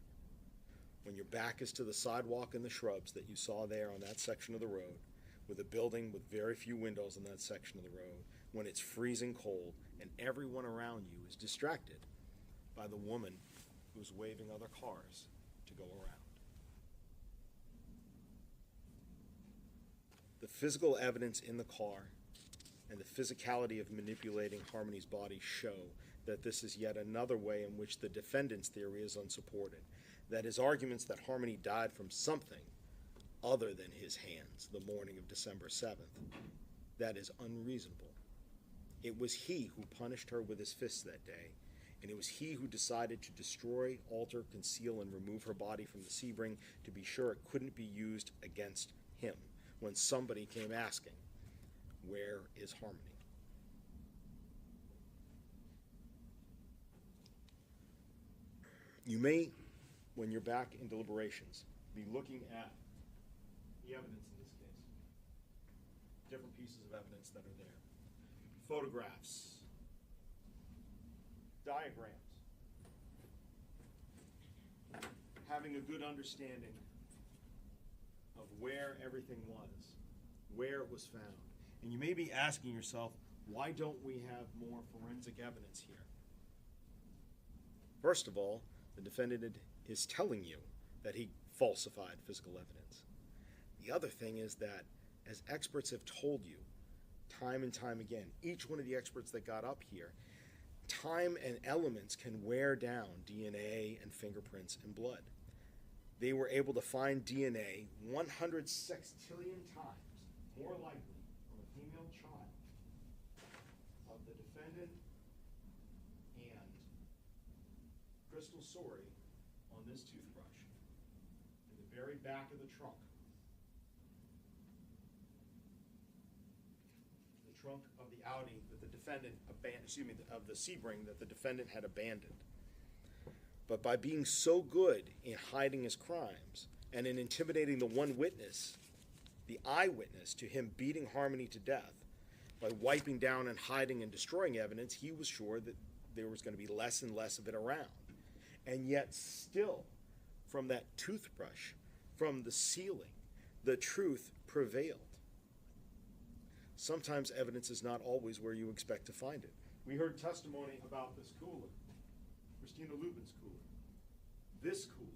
when your back is to the sidewalk and the shrubs that you saw there on that section of the road, with a building with very few windows on that section of the road, when it's freezing cold and everyone around you is distracted by the woman who's waving other cars to go around. The physical evidence in the car and the physicality of manipulating Harmony's body show that this is yet another way in which the defendant's theory is unsupported, that his arguments that Harmony died from something other than his hands the morning of December 7th, that is unreasonable. It was he who punished her with his fists that day, and it was he who decided to destroy, alter, conceal, and remove her body from the Sebring to be sure it couldn't be used against him when somebody came asking, where is Harmony? You may, when you're back in deliberations, be looking at the evidence in this case. Different pieces of evidence that are there. Photographs. Diagrams. Having a good understanding of where everything was, where it was found. And you may be asking yourself, why don't we have more forensic evidence here? First of all, the defendant is telling you that he falsified physical evidence. The other thing is that, as experts have told you time and time again, each one of the experts that got up here, time and elements can wear down DNA and fingerprints and blood. They were able to find DNA 100 sextillion times more likely from a female child of the defendant and Crystal Sorey on this toothbrush in the very back of the trunk. The trunk of the Audi that the defendant of the Sebring that the defendant had abandoned. But by being so good in hiding his crimes and in intimidating the one witness, the eyewitness to him beating Harmony to death, by wiping down and hiding and destroying evidence, he was sure that there was going to be less and less of it around. And yet still, from that toothbrush, from the ceiling, the truth prevailed. Sometimes evidence is not always where you expect to find it. We heard testimony about this cooler, Christina Lubin's cooler. This cooler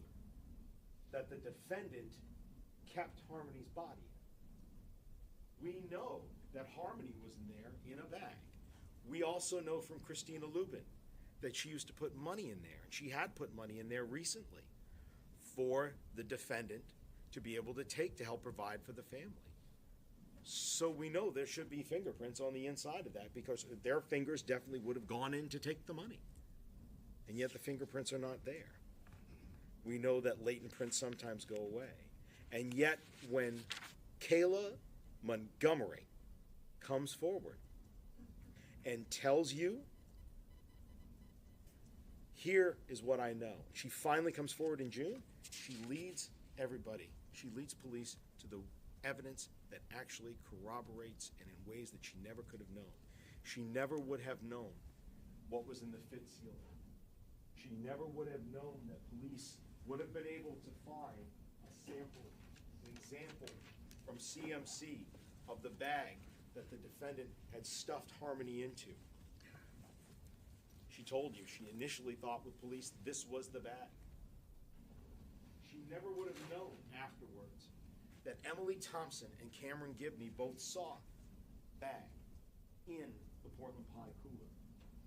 that the defendant kept Harmony's body in. We know that Harmony was in there in a bag. We also know from Christina Lubin that she used to put money in there, and she had put money in there recently for the defendant to be able to take to help provide for the family. So we know there should be fingerprints on the inside of that, because their fingers definitely would have gone in to take the money. And yet the fingerprints are not there. We know that latent prints sometimes go away. And yet when Kayla Montgomery comes forward and tells you, here is what I know. She finally comes forward in June. She leads everybody. She leads police to the evidence that actually corroborates, and in ways that she never could have known. She never would have known what was in the fit ceiling. She never would have known that police would have been able to find a sample, an example from CMC of the bag that the defendant had stuffed Harmony into. She told you she initially thought with police this was the bag. She never would have known afterwards that Emily Thompson and Cameron Gibney both saw the bag in the Portland Pie cooler.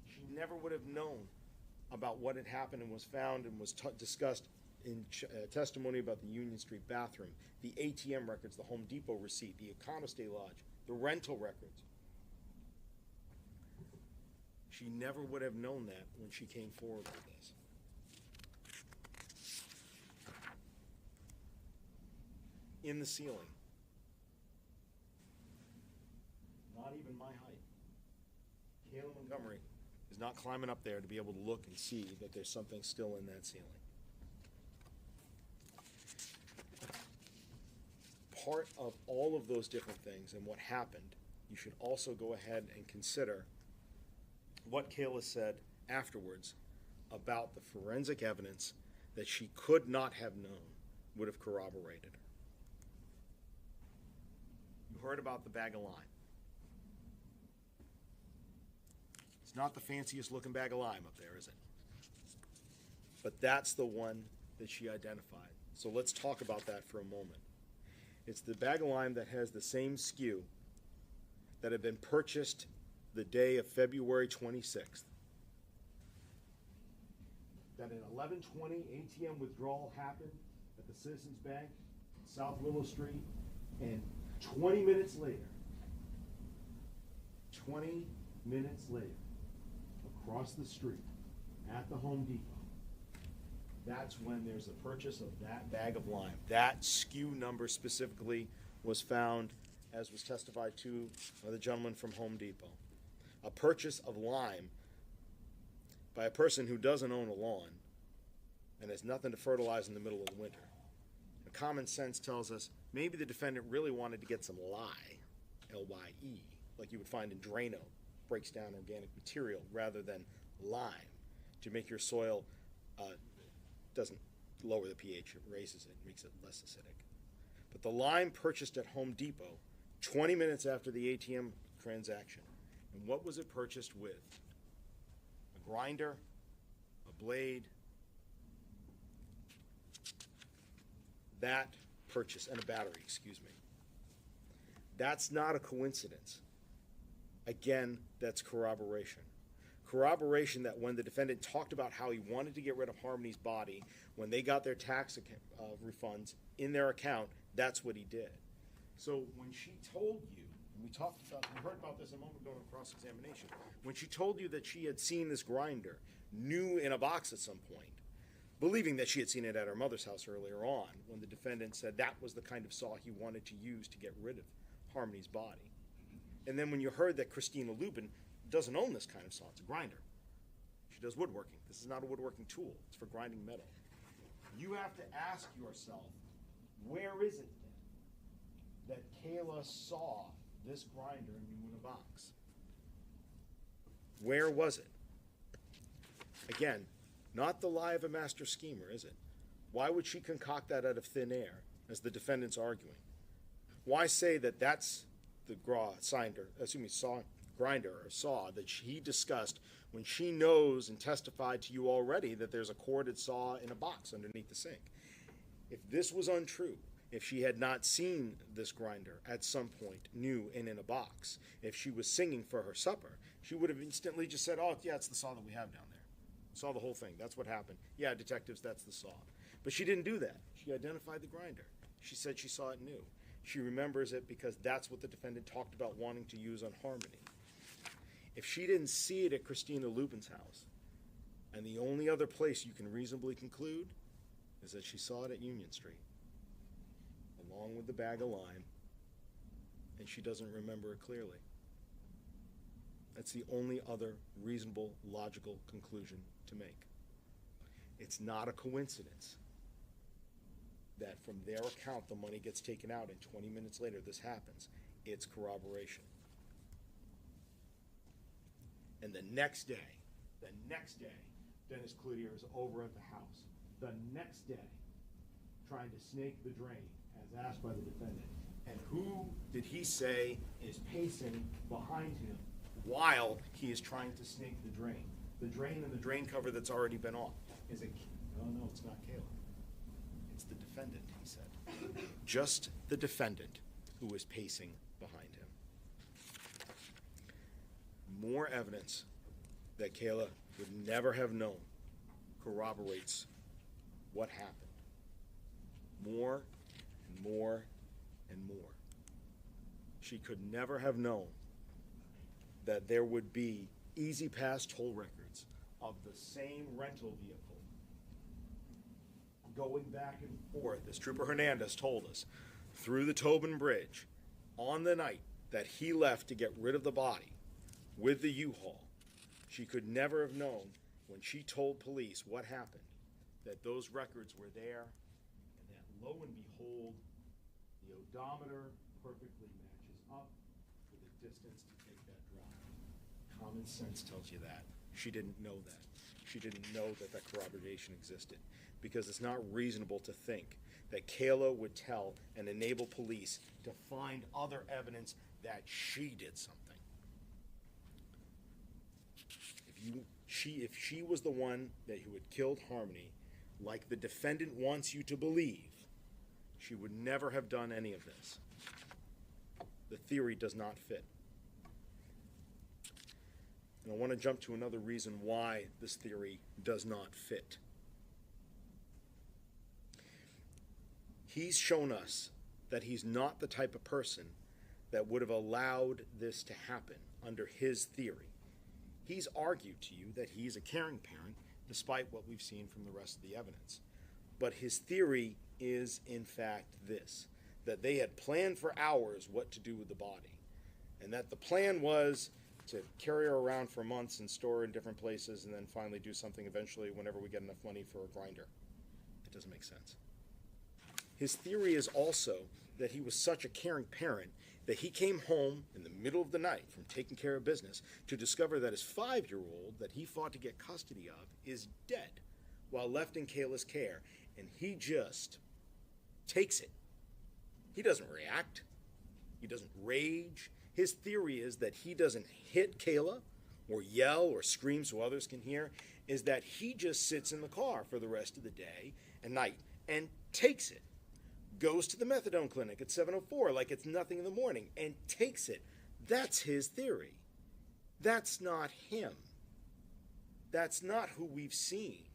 She never would have known about what had happened and was found and was discussed in testimony about the Union Street bathroom, the ATM records, the Home Depot receipt, the Econostay Lodge, the rental records. She never would have known that when she came forward with this. In the ceiling. Not even my height. Kayla Montgomery is not climbing up there to be able to look and see that there's something still in that ceiling. Part of all of those different things and what happened, you should also go ahead and consider what Kayla said afterwards about the forensic evidence that she could not have known would have corroborated her. You heard about the bag of lime. It's not the fanciest looking bag of lime up there, is it? But that's the one that she identified. So let's talk about that for a moment. It's the bag of lime that has the same SKU that had been purchased the day of February 26th. That an 11:20 ATM withdrawal happened at the Citizens Bank, South Willow Street, and 20 minutes later, across the street at the Home Depot, that's when there's a purchase of that bag of lime. That SKU number specifically was found, as was testified to by the gentleman from Home Depot. A purchase of lime by a person who doesn't own a lawn and has nothing to fertilize in the middle of the winter. And common sense tells us maybe the defendant really wanted to get some lye, L-Y-E, like you would find in Drano, breaks down organic material, rather than lime to make your soil, doesn't lower the pH, it raises it, makes it less acidic. But the lime purchased at Home Depot 20 minutes after the ATM transaction. And what was it purchased with? A grinder, a blade, that purchase, and a battery, excuse me. That's not a coincidence. Again, that's corroboration. Corroboration that when the defendant talked about how he wanted to get rid of Harmony's body, when they got their tax refunds in their account, that's what he did. So when she told you, and we heard about this a moment ago in cross-examination, when she told you that she had seen this grinder new in a box at some point, believing that she had seen it at her mother's house earlier on, when the defendant said that was the kind of saw he wanted to use to get rid of Harmony's body. And then when you heard that Christina Lubin doesn't own this kind of saw, it's a grinder. She does woodworking. This is not a woodworking tool. It's for grinding metal. You have to ask yourself, where is it then that Kayla saw this grinder new in a box? Where was it? Again, not the lie of a master schemer, is it? Why would she concoct that out of thin air, as the defendant's arguing? Why say that that's the grinder or saw that he discussed when she knows and testified to you already that there's a corded saw in a box underneath the sink? If this was untrue, if she had not seen this grinder at some point new and in a box, if she was singing for her supper, she would have instantly just said, oh, yeah, it's the saw that we have down there. Saw the whole thing. That's what happened. Yeah, detectives, that's the saw. But she didn't do that. She identified the grinder. She said she saw it new. She remembers it because that's what the defendant talked about wanting to use on Harmony. If she didn't see it at Christina Lubin's house, and the only other place you can reasonably conclude is that she saw it at Union Street, along with the bag of lime, and she doesn't remember it clearly. That's the only other reasonable, logical conclusion to make. It's not a coincidence that from their account the money gets taken out and 20 minutes later this happens. It's corroboration. And the next day, Dennis Cloutier is over at the house. The next day, trying to snake the drain, as asked by the defendant. And who did he say is pacing behind him while he is trying to snake the drain? The drain and the drain cover that's already been off. Is it? No, it's not Kayla. It's the defendant, he said. Just the defendant who was pacing behind him. More evidence that Kayla would never have known corroborates what happened. More and more and more. She could never have known that there would be easy pass toll records of the same rental vehicle going back and forth, as Trooper Hernandez told us, through the Tobin Bridge on the night that he left to get rid of the body with the U-Haul. She could never have known when she told police what happened that those records were there, and that lo and behold, the odometer perfectly matches up with the distance to take that drive. Common sense tells you that. She didn't know that. She didn't know that that corroboration existed, because it's not reasonable to think that Kayla would tell and enable police to find other evidence that she did something. If she was the one who had killed Harmony, like the defendant wants you to believe, she would never have done any of this. The theory does not fit. And I want to jump to another reason why this theory does not fit. He's shown us that he's not the type of person that would have allowed this to happen under his theory. He's argued to you that he's a caring parent, despite what we've seen from the rest of the evidence. But his theory is, in fact, this, that they had planned for hours what to do with the body, and that the plan was to carry her around for months and store her in different places and then finally do something eventually whenever we get enough money for a grinder. It doesn't make sense. His theory is also that he was such a caring parent that he came home in the middle of the night from taking care of business to discover that his 5-year-old that he fought to get custody of is dead while left in Kayla's care, and he just takes it. He doesn't react. He doesn't rage. His theory is that he doesn't hit Kayla or yell or scream so others can hear, is that he just sits in the car for the rest of the day and night and takes it. Goes to the methadone clinic at 7:04 like it's nothing in the morning and takes it. That's his theory. That's not him. That's not who we've seen.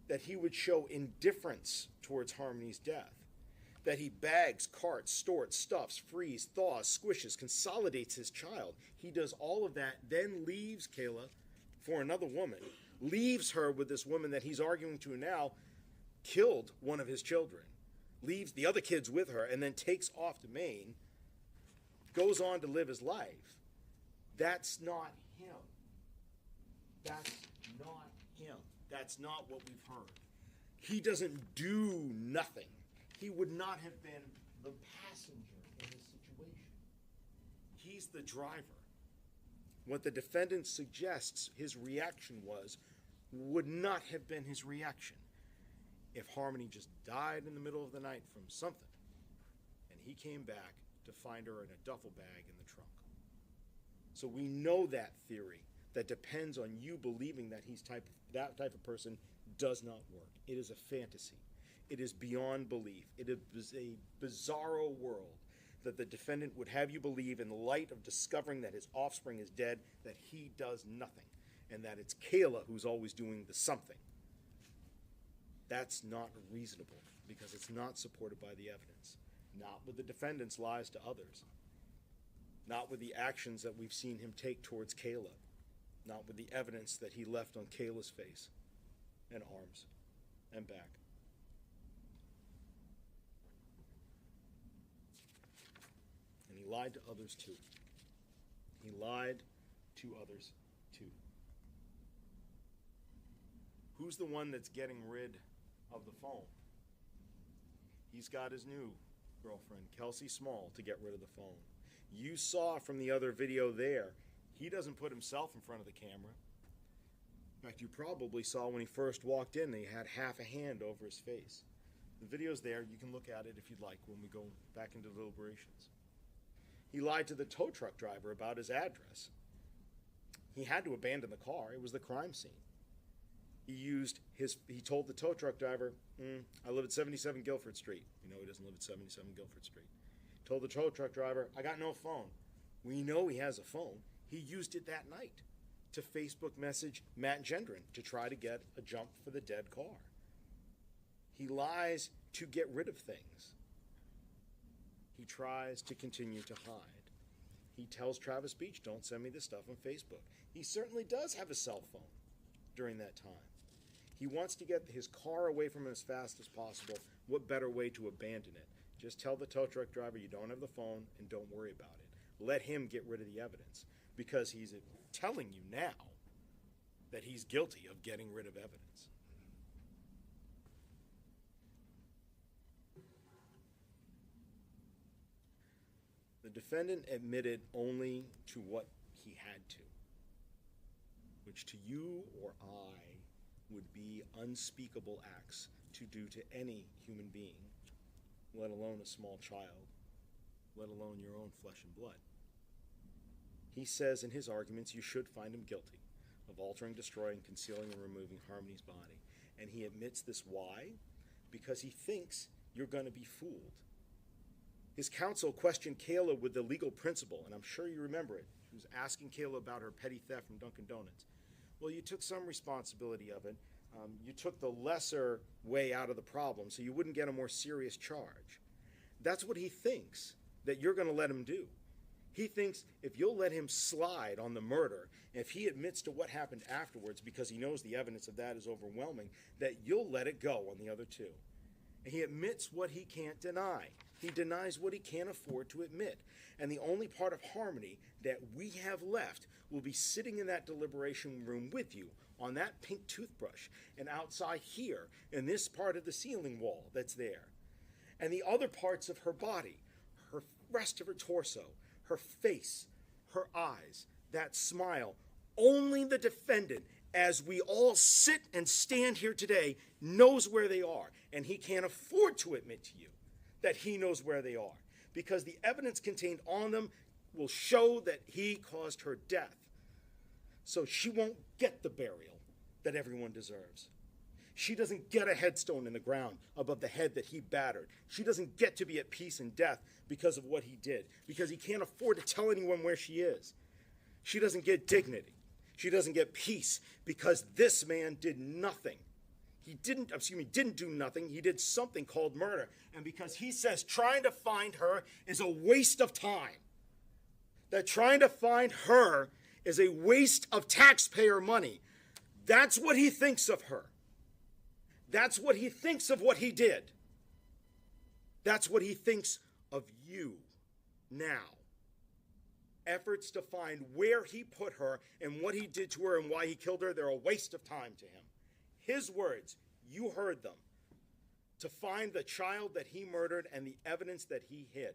That he would show indifference towards Harmony's death. That he bags, carts, stores, stuffs, frees, thaws, squishes, consolidates his child. He does all of that, then leaves Kayla for another woman. Leaves her with this woman that he's arguing to now killed one of his children, leaves the other kids with her, and then takes off to Maine, goes on to live his life. That's not him. That's not him. That's not what we've heard. He doesn't do nothing. He would not have been the passenger in this situation. He's the driver. What the defendant suggests his reaction was would not have been his reaction. if Harmony just died in the middle of the night from something, and he came back to find her in a duffel bag in the trunk. So we know that theory that depends on you believing that that type of person does not work. It is a fantasy. It is beyond belief. It is a bizarro world that the defendant would have you believe in the light of discovering that his offspring is dead, that he does nothing, and that it's Kayla who's always doing the something. That's not reasonable because it's not supported by the evidence. Not with the defendant's lies to others. Not with the actions that we've seen him take towards Kayla. Not with the evidence that he left on Kayla's face and arms and back. And he lied to others too. He lied to others too. Who's the one that's getting rid of the phone? He's got his new girlfriend, Kelsey Small, to get rid of the phone. You saw from the other video there, he doesn't put himself in front of the camera. In fact, you probably saw when he first walked in, he had half a hand over his face. The video's there. You can look at it if you'd like when we go back into deliberations. He lied to the tow truck driver about his address. He had to abandon the car. It was the crime scene. He told the tow truck driver, I live at 77 Guilford Street. We know he doesn't live at 77 Guilford Street. Told the tow truck driver, I got no phone. We know he has a phone. He used it that night to Facebook message Matt Gendron to try to get a jump for the dead car. He lies to get rid of things. He tries to continue to hide. He tells Travis Beach, don't send me this stuff on Facebook. He certainly does have a cell phone during that time. He wants to get his car away from him as fast as possible. What better way to abandon it? Just tell the tow truck driver you don't have the phone and don't worry about it. Let him get rid of the evidence because he's telling you now that he's guilty of getting rid of evidence. The defendant admitted only to what he had to, which to you or I would be unspeakable acts to do to any human being, let alone a small child, let alone your own flesh and blood. He says in his arguments you should find him guilty of altering, destroying, concealing, and removing Harmony's body. And he admits this why? Because he thinks you're going to be fooled. His counsel questioned Kayla with the legal principle, and I'm sure you remember it. He was asking Kayla about her petty theft from Dunkin' Donuts. Well, you took some responsibility of it. You took the lesser way out of the problem so you wouldn't get a more serious charge. That's what he thinks that you're going to let him do. He thinks if you'll let him slide on the murder, if he admits to what happened afterwards because he knows the evidence of that is overwhelming, that you'll let it go on the other two. And he admits what he can't deny. He denies what he can't afford to admit. And the only part of Harmony that we have left will be sitting in that deliberation room with you on that pink toothbrush and outside here in this part of the ceiling wall that's there. And the other parts of her body, her rest of her torso, her face, her eyes, that smile, only the defendant, as we all sit and stand here today, knows where they are. And he can't afford to admit to you that he knows where they are, because the evidence contained on them will show that he caused her death. So she won't get the burial that everyone deserves. She doesn't get a headstone in the ground above the head that he battered. She doesn't get to be at peace in death because of what he did, because he can't afford to tell anyone where she is. She doesn't get dignity. She doesn't get peace because this man did nothing. He didn't do nothing. He did something called murder. And because he says trying to find her is a waste of time, that trying to find her is a waste of taxpayer money, that's what he thinks of her. That's what he thinks of what he did. That's what he thinks of you now. Efforts to find where he put her and what he did to her and why he killed her, they're a waste of time to him. His words, you heard them, to find the child that he murdered and the evidence that he hid.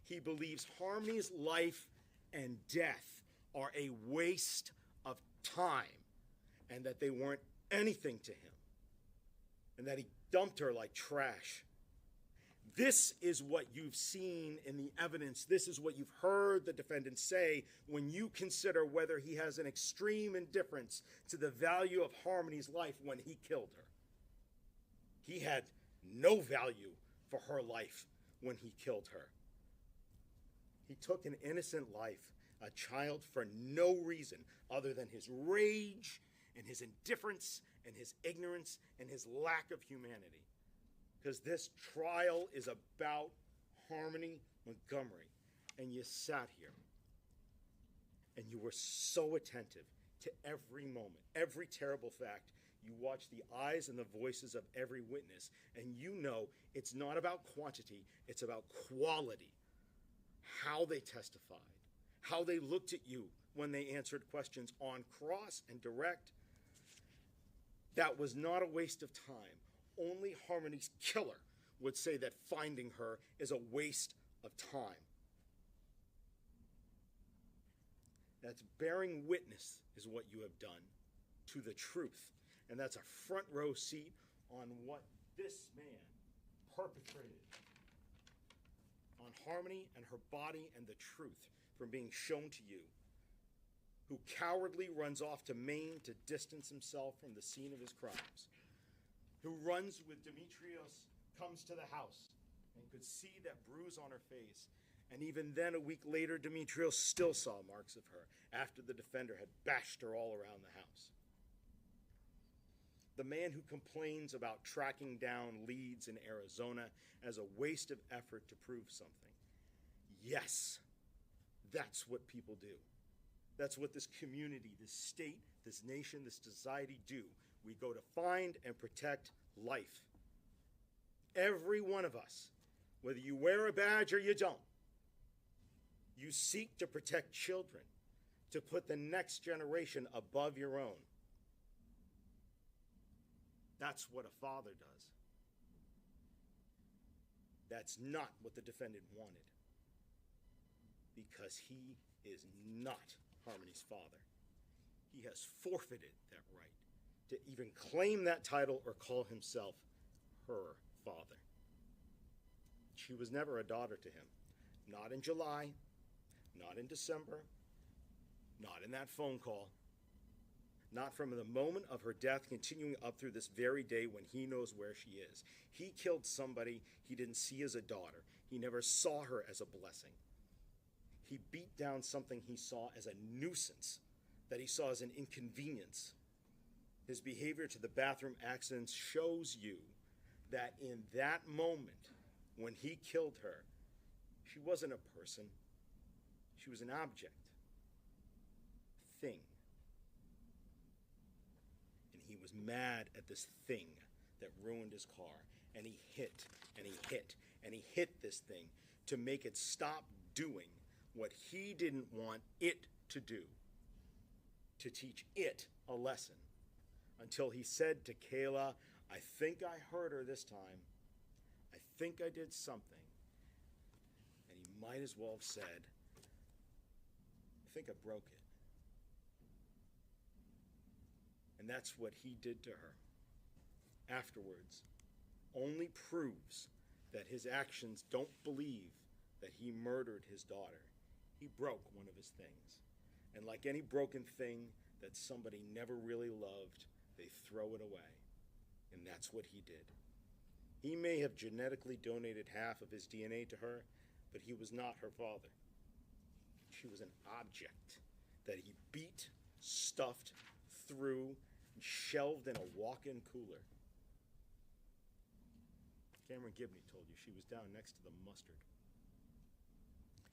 He believes Harmony's life and death are a waste of time and that they weren't anything to him, and that he dumped her like trash. This is what you've seen in the evidence. This is what you've heard the defendant say when you consider whether he has an extreme indifference to the value of Harmony's life when he killed her. He had no value for her life when he killed her. He took an innocent life, a child, for no reason other than his rage and his indifference and his ignorance and his lack of humanity. Because this trial is about Harmony Montgomery. And you sat here and you were so attentive to every moment, every terrible fact. You watched the eyes and the voices of every witness, and you know it's not about quantity, it's about quality. How they testified, how they looked at you when they answered questions on cross and direct. That was not a waste of time. Only Harmony's killer would say that finding her is a waste of time. That's bearing witness is what you have done to the truth. And that's a front row seat on what this man perpetrated on Harmony and her body and the truth from being shown to you, who cowardly runs off to Maine to distance himself from the scene of his crimes, who runs with Demetrios, comes to the house and could see that bruise on her face. And even then, a week later, Demetrios still saw marks of her after the defender had bashed her all around the house. The man who complains about tracking down leads in Arizona as a waste of effort to prove something. Yes, that's what people do. That's what this community, this state, this nation, this society do. We go to find and protect life. Every one of us, whether you wear a badge or you don't, you seek to protect children, to put the next generation above your own. That's what a father does. That's not what the defendant wanted, because he is not Harmony's father. He has forfeited that right to even claim that title or call himself her father. She was never a daughter to him. Not in July, not in December, not in that phone call, not from the moment of her death continuing up through this very day when he knows where she is. He killed somebody he didn't see as a daughter. He never saw her as a blessing. He beat down something he saw as a nuisance, that he saw as an inconvenience. His behavior to the bathroom accidents shows you that in that moment, when he killed her, she wasn't a person. She was an object, thing. And he was mad at this thing that ruined his car. And he hit, and he hit, and he hit this thing to make it stop doing what he didn't want it to do, to teach it a lesson, until he said to Kayla, I think I hurt her this time. I think I did something. And he might as well have said, I think I broke it. And that's what he did to her. Afterwards, only proves that his actions don't believe that he murdered his daughter. He broke one of his things. And like any broken thing that somebody never really loved, they throw it away. And that's what he did. He may have genetically donated half of his DNA to her, but he was not her father. She was an object that he beat, stuffed, threw, and shelved in a walk-in cooler. Cameron Gibney told you she was down next to the mustard.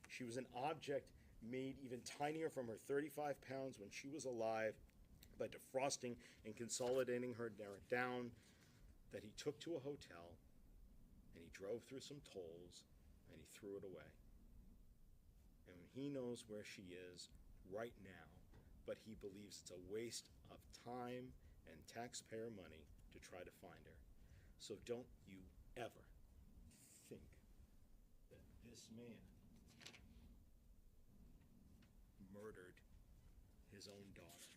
She was an object made even tinier from her 35 pounds when she was alive by defrosting and consolidating her down, that he took to a hotel, and he drove through some tolls, and he threw it away. And he knows where she is right now, but he believes it's a waste of time and taxpayer money to try to find her. So don't you ever think that this man murdered his own daughter.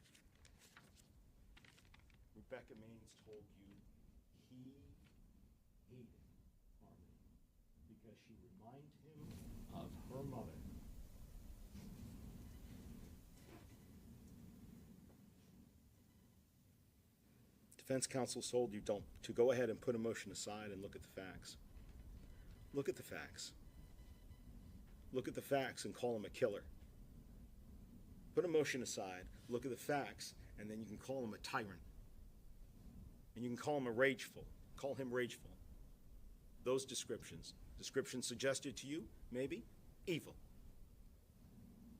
Rebecca Maines told you he hated Harmony because she reminded him of her mother. Defense counsel told you to go ahead and put a motion aside and look at the facts. Look at the facts. Look at the facts and call him a killer. Put a motion aside, look at the facts, and then you can call him a tyrant. And you can call him call him rageful. Those descriptions suggested to you, maybe, evil.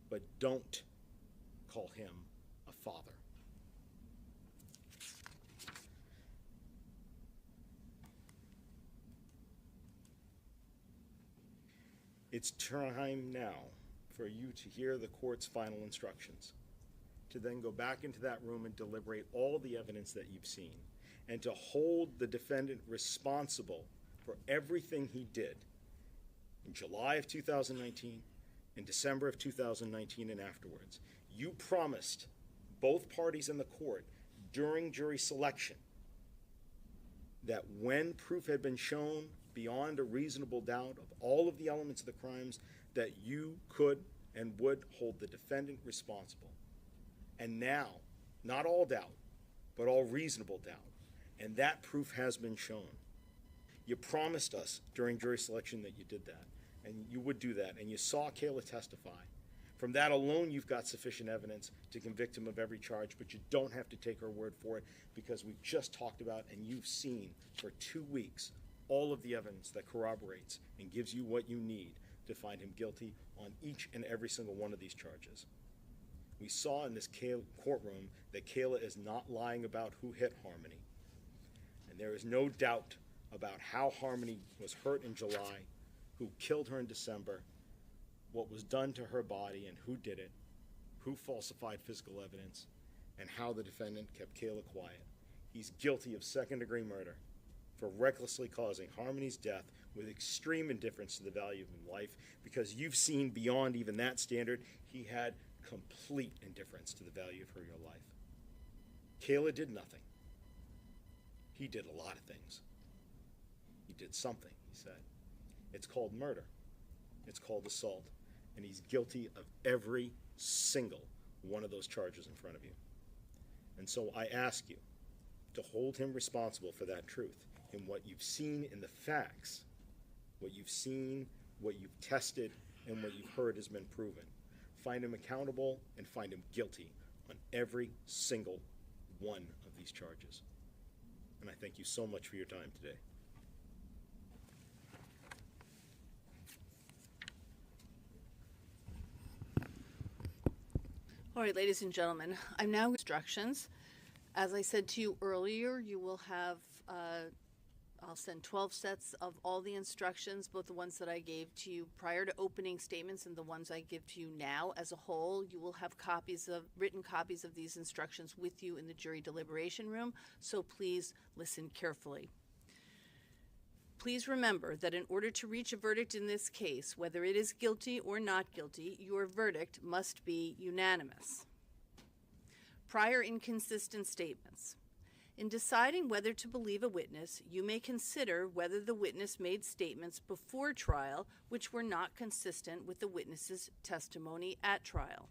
But don't call him a father. It's time now for you to hear the court's final instructions, to then go back into that room and deliberate all the evidence that you've seen, and to hold the defendant responsible for everything he did in July of 2019, in December of 2019, and afterwards. You promised both parties in the court during jury selection that when proof had been shown beyond a reasonable doubt of all of the elements of the crimes, that you could and would hold the defendant responsible. And now, not all doubt, but all reasonable doubt, and that proof has been shown. You promised us during jury selection that you did that, and you would do that, and you saw Kayla testify. From that alone, you've got sufficient evidence to convict him of every charge, but you don't have to take our word for it, because we've just talked about and you've seen for 2 weeks all of the evidence that corroborates and gives you what you need to find him guilty on each and every single one of these charges. We saw in this courtroom that Kayla is not lying about who hit Harmony, and there is no doubt about how Harmony was hurt in July, who killed her in December, what was done to her body and who did it, who falsified physical evidence, and how the defendant kept Kayla quiet. He's guilty of second-degree murder for recklessly causing Harmony's death with extreme indifference to the value of life, because you've seen beyond even that standard, he had complete indifference to the value of your life. Kayla did nothing. He did a lot of things. He did something, he said. It's called murder. It's called assault. And he's guilty of every single one of those charges in front of you. And so I ask you to hold him responsible for that truth in what you've seen in the facts, what you've seen, what you've tested, and what you've heard has been proven. Find him accountable and find him guilty on every single one of these charges. And I thank you so much for your time today. All right, ladies and gentlemen, I'm now instructions. As I said to you earlier, you will have, I'll send 12 sets of all the instructions, both the ones that I gave to you prior to opening statements and the ones I give to you now as a whole. You will have written copies of these instructions with you in the jury deliberation room, so please listen carefully. Please remember that in order to reach a verdict in this case, whether it is guilty or not guilty, your verdict must be unanimous. Prior inconsistent statements. In deciding whether to believe a witness, you may consider whether the witness made statements before trial which were not consistent with the witness's testimony at trial.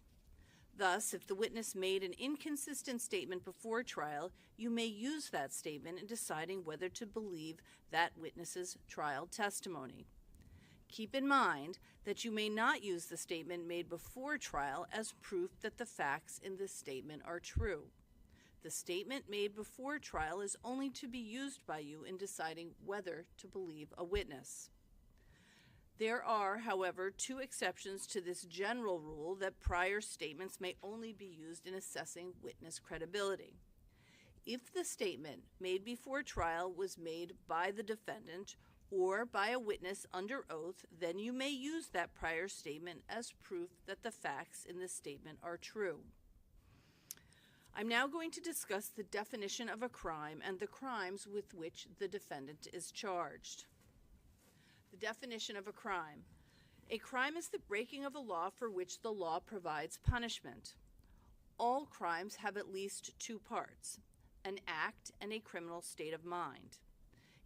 Thus, if the witness made an inconsistent statement before trial, you may use that statement in deciding whether to believe that witness's trial testimony. Keep in mind that you may not use the statement made before trial as proof that the facts in this statement are true. The statement made before trial is only to be used by you in deciding whether to believe a witness. There are, however, 2 exceptions to this general rule that prior statements may only be used in assessing witness credibility. If the statement made before trial was made by the defendant or by a witness under oath, then you may use that prior statement as proof that the facts in the statement are true. I'm now going to discuss the definition of a crime and the crimes with which the defendant is charged. The definition of a crime. A crime is the breaking of a law for which the law provides punishment. All crimes have at least 2 parts, an act and a criminal state of mind.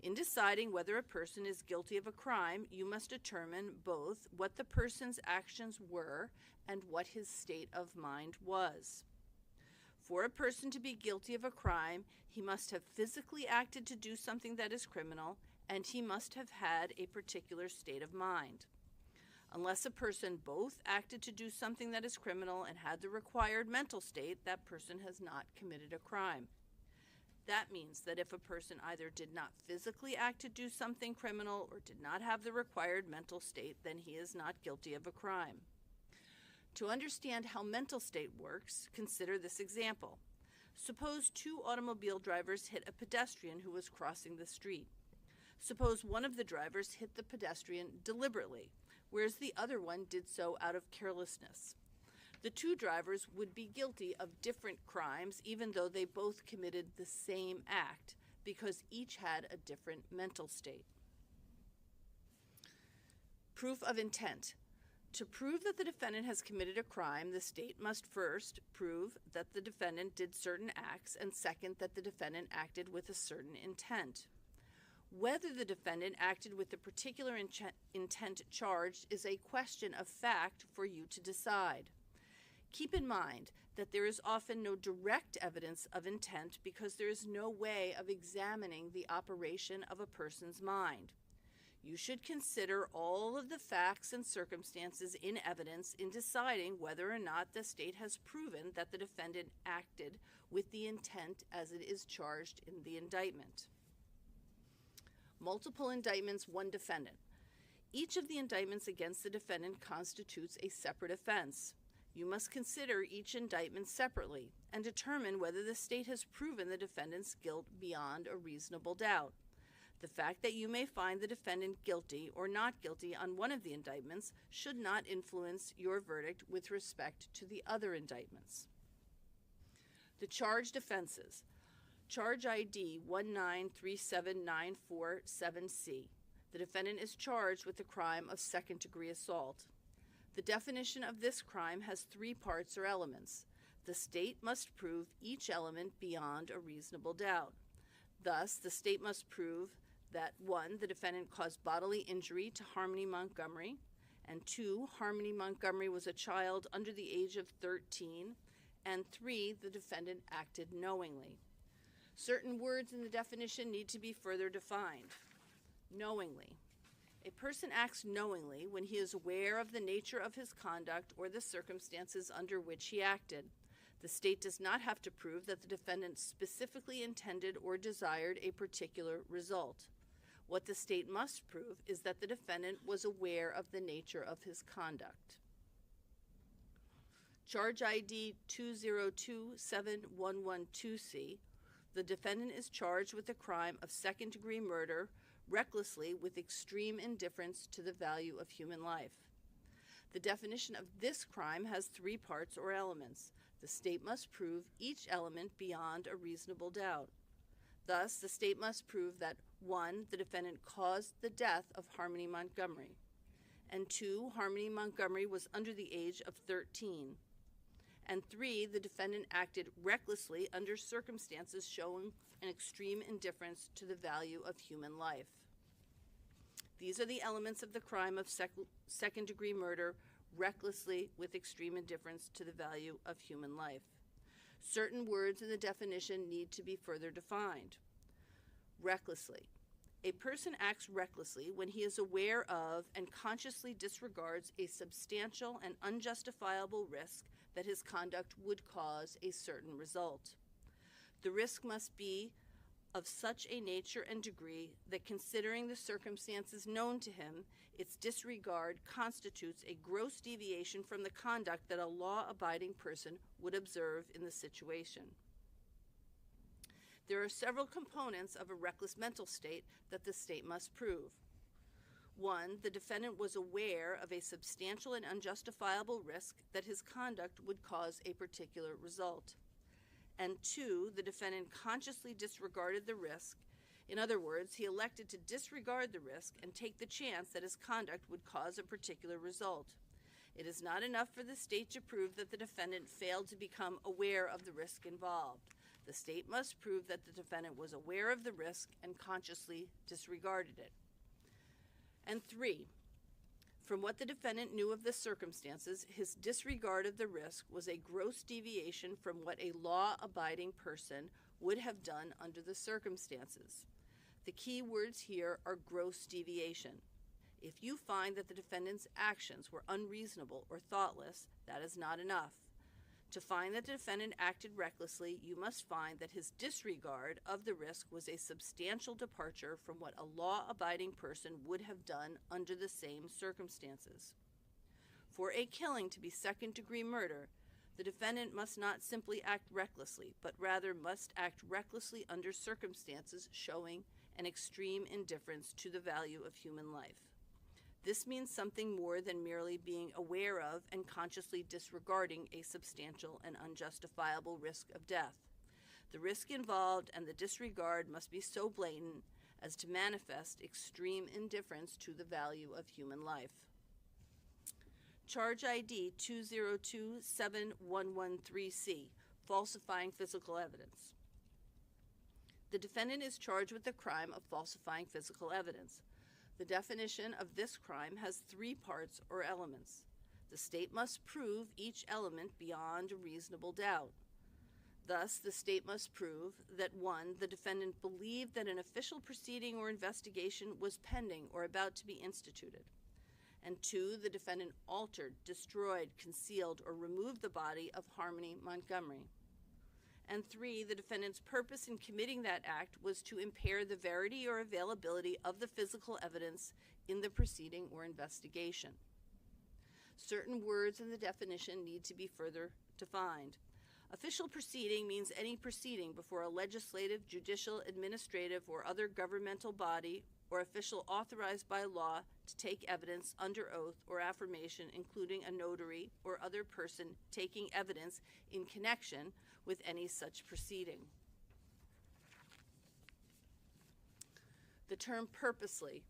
In deciding whether a person is guilty of a crime, you must determine both what the person's actions were and what his state of mind was. For a person to be guilty of a crime, he must have physically acted to do something that is criminal, and he must have had a particular state of mind. Unless a person both acted to do something that is criminal and had the required mental state, that person has not committed a crime. That means that if a person either did not physically act to do something criminal or did not have the required mental state, then he is not guilty of a crime. To understand how mental state works, consider this example. Suppose two automobile drivers hit a pedestrian who was crossing the street. Suppose one of the drivers hit the pedestrian deliberately, whereas the other one did so out of carelessness. The two drivers would be guilty of different crimes even though they both committed the same act, because each had a different mental state. Proof of intent. To prove that the defendant has committed a crime, the state must first prove that the defendant did certain acts, and second, that the defendant acted with a certain intent. Whether the defendant acted with the particular intent charged is a question of fact for you to decide. Keep in mind that there is often no direct evidence of intent because there is no way of examining the operation of a person's mind. You should consider all of the facts and circumstances in evidence in deciding whether or not the state has proven that the defendant acted with the intent as it is charged in the indictment. Multiple indictments, one defendant. Each of the indictments against the defendant constitutes a separate offense. You must consider each indictment separately and determine whether the state has proven the defendant's guilt beyond a reasonable doubt. The fact that you may find the defendant guilty or not guilty on one of the indictments should not influence your verdict with respect to the other indictments. The charged offenses. Charge ID 1937947C. The defendant is charged with the crime of second-degree assault. The definition of this crime has three parts or elements. The state must prove each element beyond a reasonable doubt. Thus, the state must prove that 1. The defendant caused bodily injury to Harmony Montgomery, and 2. Harmony Montgomery was a child under the age of 13, and 3. The defendant acted knowingly. Certain words in the definition need to be further defined. Knowingly. A person acts knowingly when he is aware of the nature of his conduct or the circumstances under which he acted. The state does not have to prove that the defendant specifically intended or desired a particular result. What the state must prove is that the defendant was aware of the nature of his conduct. Charge ID 2027112C. The defendant is charged with the crime of second-degree murder, recklessly with extreme indifference to the value of human life. The definition of this crime has three parts or elements. The state must prove each element beyond a reasonable doubt. Thus, the state must prove that 1. The defendant caused the death of Harmony Montgomery, and 2. Harmony Montgomery was under the age of 13, and 3. The defendant acted recklessly under circumstances showing an extreme indifference to the value of human life. These are the elements of the crime of second-degree murder, recklessly with extreme indifference to the value of human life. Certain words in the definition need to be further defined. Recklessly. A person acts recklessly when he is aware of and consciously disregards a substantial and unjustifiable risk that his conduct would cause a certain result. The risk must be of such a nature and degree that, considering the circumstances known to him, its disregard constitutes a gross deviation from the conduct that a law-abiding person would observe in the situation. There are several components of a reckless mental state that the state must prove. 1. The defendant was aware of a substantial and unjustifiable risk that his conduct would cause a particular result. And 2. The defendant consciously disregarded the risk. In other words, he elected to disregard the risk and take the chance that his conduct would cause a particular result. It is not enough for the state to prove that the defendant failed to become aware of the risk involved. The state must prove that the defendant was aware of the risk and consciously disregarded it. And 3, from what the defendant knew of the circumstances, his disregard of the risk was a gross deviation from what a law-abiding person would have done under the circumstances. The key words here are gross deviation. If you find that the defendant's actions were unreasonable or thoughtless, that is not enough. To find that the defendant acted recklessly, you must find that his disregard of the risk was a substantial departure from what a law-abiding person would have done under the same circumstances. For a killing to be second-degree murder, the defendant must not simply act recklessly, but rather must act recklessly under circumstances showing an extreme indifference to the value of human life. This means something more than merely being aware of and consciously disregarding a substantial and unjustifiable risk of death. The risk involved and the disregard must be so blatant as to manifest extreme indifference to the value of human life. Charge ID 2027113C, falsifying physical evidence. The defendant is charged with the crime of falsifying physical evidence. The definition of this crime has 3 parts or elements. The state must prove each element beyond a reasonable doubt. Thus, the state must prove that 1, the defendant believed that an official proceeding or investigation was pending or about to be instituted. And 2, the defendant altered, destroyed, concealed, or removed the body of Harmony Montgomery. And 3, the defendant's purpose in committing that act was to impair the verity or availability of the physical evidence in the proceeding or investigation. Certain words in the definition need to be further defined. Official proceeding means any proceeding before a legislative, judicial, administrative, or other governmental body or official authorized by law to take evidence under oath or affirmation, including a notary or other person taking evidence in connection with any such proceeding. The term purposely.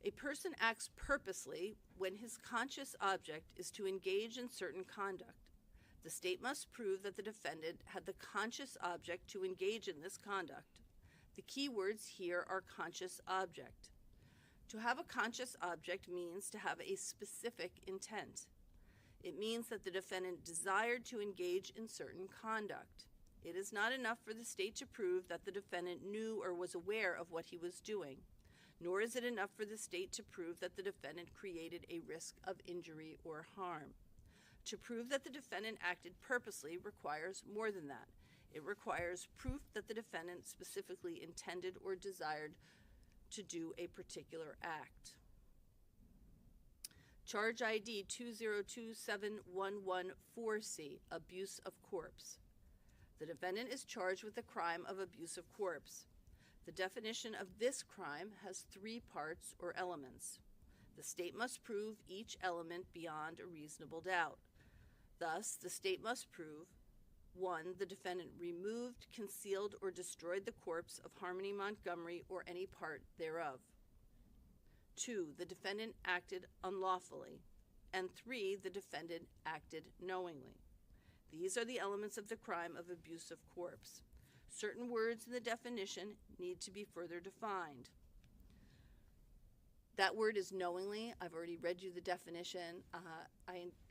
A person acts purposely when his conscious object is to engage in certain conduct. The state must prove that the defendant had the conscious object to engage in this conduct. The key words here are conscious object. To have a conscious object means to have a specific intent. It means that the defendant desired to engage in certain conduct. It is not enough for the state to prove that the defendant knew or was aware of what he was doing, nor is it enough for the state to prove that the defendant created a risk of injury or harm. To prove that the defendant acted purposely requires more than that. It requires proof that the defendant specifically intended or desired to do a particular act. Charge ID 2027114C, abuse of corpse. The defendant is charged with the crime of abuse of corpse. The definition of this crime has 3 parts or elements. The state must prove each element beyond a reasonable doubt. Thus, the state must prove 1, the defendant removed, concealed, or destroyed the corpse of Harmony Montgomery or any part thereof. 2, the defendant acted unlawfully. And 3, the defendant acted knowingly. These are the elements of the crime of abuse of corpse. Certain words in the definition need to be further defined. That word is knowingly. I've already read you the definition.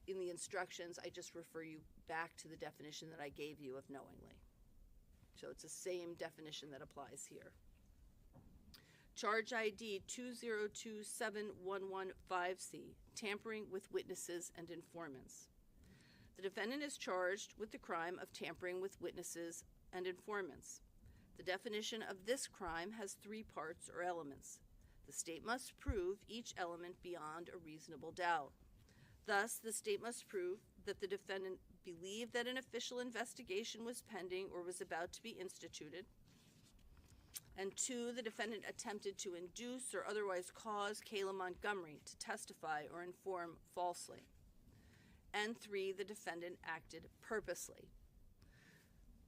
In the instructions, I just refer you back to the definition that I gave you of knowingly. So it's the same definition that applies here. Charge ID 2027115C, tampering with witnesses and informants. The defendant is charged with the crime of tampering with witnesses and informants. The definition of this crime has 3 parts or elements. The state must prove each element beyond a reasonable doubt. Thus, the state must prove that the defendant believed that an official investigation was pending or was about to be instituted. And 2, the defendant attempted to induce or otherwise cause Kayla Montgomery to testify or inform falsely. And 3, the defendant acted purposely.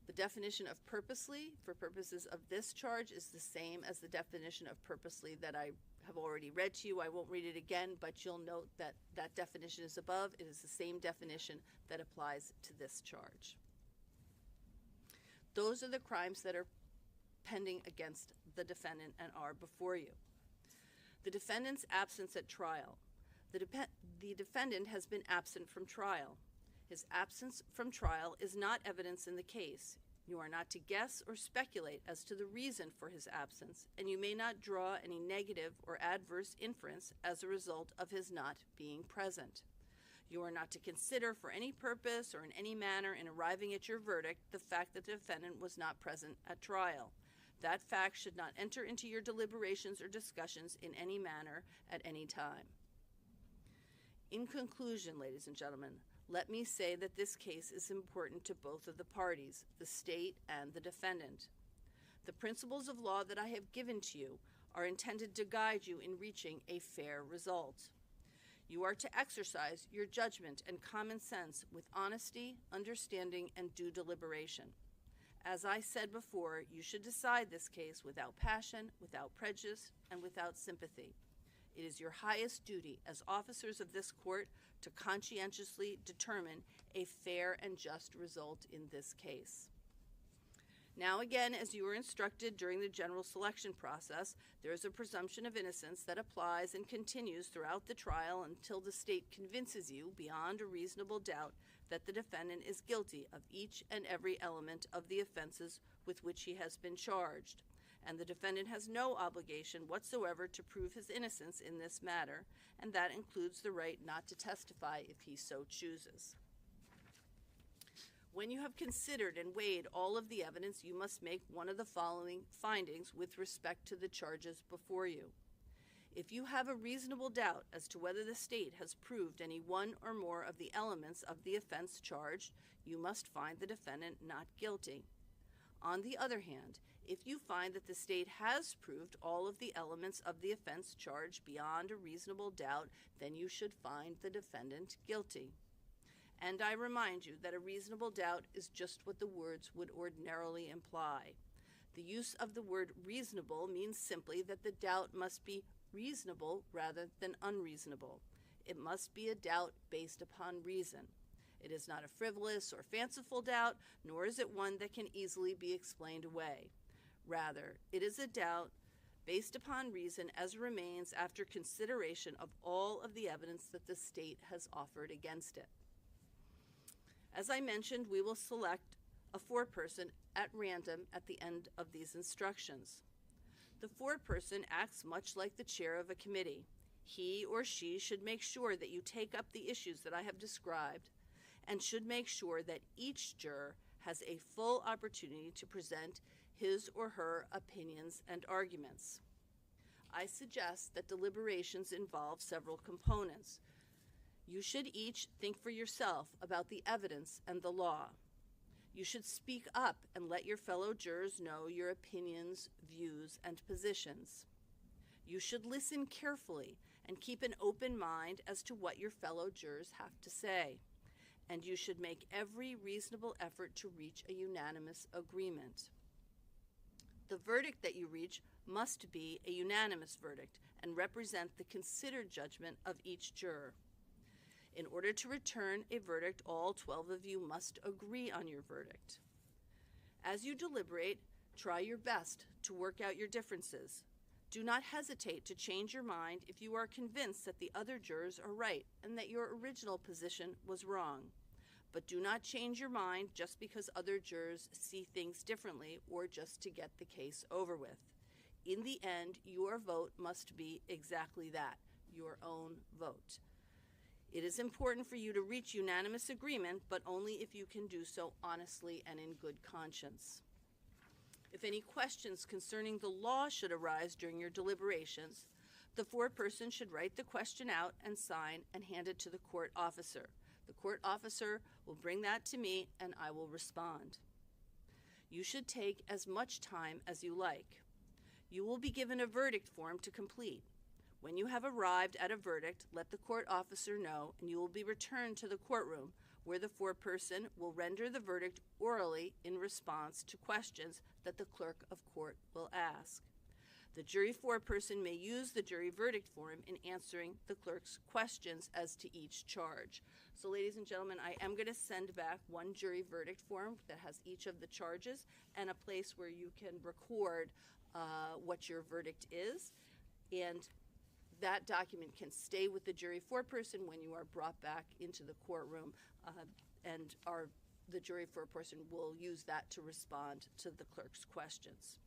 The definition of purposely for purposes of this charge is the same as the definition of purposely that I have already read to you. I won't read it again, but you'll note that that definition is above. It is the same definition that applies to this charge. Those are the crimes that are pending against the defendant and are before you. The defendant's absence at trial. The defendant has been absent from trial. His absence from trial is not evidence in the case. You are not to guess or speculate as to the reason for his absence, and you may not draw any negative or adverse inference as a result of his not being present. You are not to consider for any purpose or in any manner in arriving at your verdict the fact that the defendant was not present at trial. That fact should not enter into your deliberations or discussions in any manner at any time. In conclusion, ladies and gentlemen, let me say that this case is important to both of the parties, the state and the defendant. The principles of law that I have given to you are intended to guide you in reaching a fair result. You are to exercise your judgment and common sense with honesty, understanding, and due deliberation. As I said before, you should decide this case without passion, without prejudice, and without sympathy. It is your highest duty as officers of this court to conscientiously determine a fair and just result in this case. Now again, as you were instructed during the general selection process, there is a presumption of innocence that applies and continues throughout the trial until the state convinces you beyond a reasonable doubt that the defendant is guilty of each and every element of the offenses with which he has been charged. And the defendant has no obligation whatsoever to prove his innocence in this matter, and that includes the right not to testify if he so chooses. When you have considered and weighed all of the evidence, you must make one of the following findings with respect to the charges before you. If you have a reasonable doubt as to whether the state has proved any one or more of the elements of the offense charged, you must find the defendant not guilty. On the other hand, if you find that the state has proved all of the elements of the offense charged beyond a reasonable doubt, then you should find the defendant guilty. And I remind you that a reasonable doubt is just what the words would ordinarily imply. The use of the word reasonable means simply that the doubt must be reasonable rather than unreasonable. It must be a doubt based upon reason. It is not a frivolous or fanciful doubt, nor is it one that can easily be explained away. Rather, it is a doubt based upon reason as remains after consideration of all of the evidence that the state has offered against it. As I mentioned, we will select a foreperson at random at the end of these instructions. The foreperson acts much like the chair of a committee. He or she should make sure that you take up the issues that I have described and should make sure that each juror has a full opportunity to present his or her opinions and arguments. I suggest that deliberations involve several components. You should each think for yourself about the evidence and the law. You should speak up and let your fellow jurors know your opinions, views, and positions. You should listen carefully and keep an open mind as to what your fellow jurors have to say. And you should make every reasonable effort to reach a unanimous agreement. The verdict that you reach must be a unanimous verdict and represent the considered judgment of each juror. In order to return a verdict, all 12 of you must agree on your verdict. As you deliberate, try your best to work out your differences. Do not hesitate to change your mind if you are convinced that the other jurors are right and that your original position was wrong. But do not change your mind just because other jurors see things differently or just to get the case over with. In the end, your vote must be exactly that, your own vote. It is important for you to reach unanimous agreement, but only if you can do so honestly and in good conscience. If any questions concerning the law should arise during your deliberations, the foreperson should write the question out and sign and hand it to the court officer. The court officer will bring that to me and I will respond. You should take as much time as you like. You will be given a verdict form to complete. When you have arrived at a verdict, let the court officer know, and you will be returned to the courtroom where the foreperson will render the verdict orally in response to questions that the clerk of court will ask. The jury foreperson may use the jury verdict form in answering the clerk's questions as to each charge. So, ladies and gentlemen, I am going to send back one jury verdict form that has each of the charges and a place where you can record what your verdict is. And that document can stay with the jury foreperson when you are brought back into the courtroom, and the jury foreperson will use that to respond to the clerk's questions.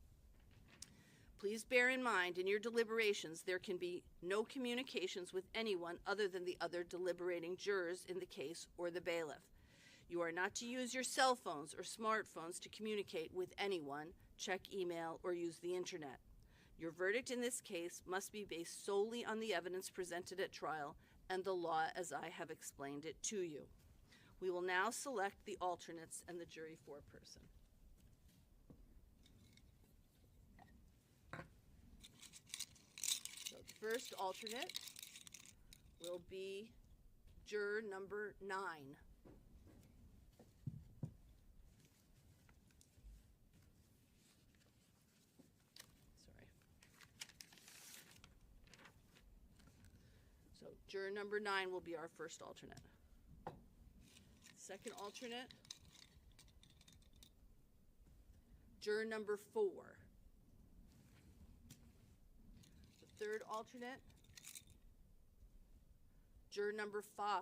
Please bear in mind, in your deliberations, there can be no communications with anyone other than the other deliberating jurors in the case or the bailiff. You are not to use your cell phones or smartphones to communicate with anyone, check email, or use the internet. Your verdict in this case must be based solely on the evidence presented at trial and the law as I have explained it to you. We will now select the alternates and the jury foreperson. So the first alternate will be juror number 9. Sorry. So juror number 9 will be our first alternate. Second alternate, juror number 4. The third alternate, juror number 5.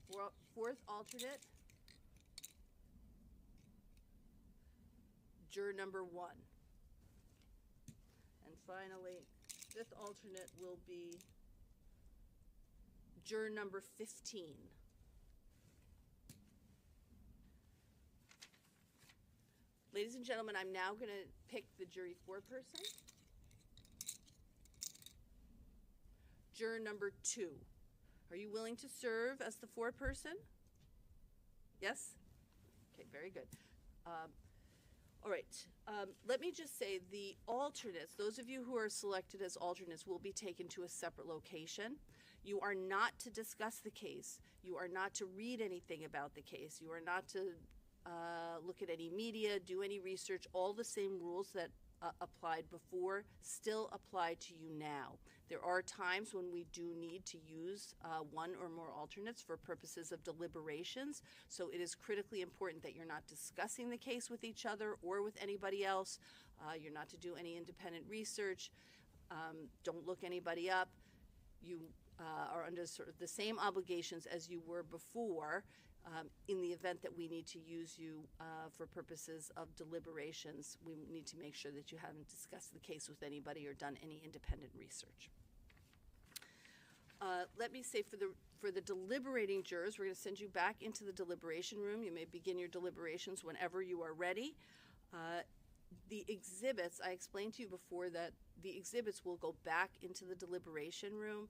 The fourth alternate, juror number 1. And finally, fifth alternate will be juror number 15. Ladies and gentlemen, I'm now going to pick the jury foreperson. Juror number 2. Are you willing to serve as the foreperson? Yes? Okay, very good. All right, let me just say the alternates, those of you who are selected as alternates, will be taken to a separate location. You are not to discuss the case. You are not to read anything about the case. You are not to look at any media, do any research. All the same rules that applied before still apply to you now. There are times when we do need to use one or more alternates for purposes of deliberations, so it is critically important that you're not discussing the case with each other or with anybody else. You're not to do any independent research. Don't look anybody up. You are under sort of the same obligations as you were before. In the event that we need to use you for purposes of deliberations, we need to make sure that you haven't discussed the case with anybody or done any independent research. Let me say for the deliberating jurors, we're going to send you back into the deliberation room. You may begin your deliberations whenever you are ready. The exhibits, I explained to you before that the exhibits will go back into the deliberation room.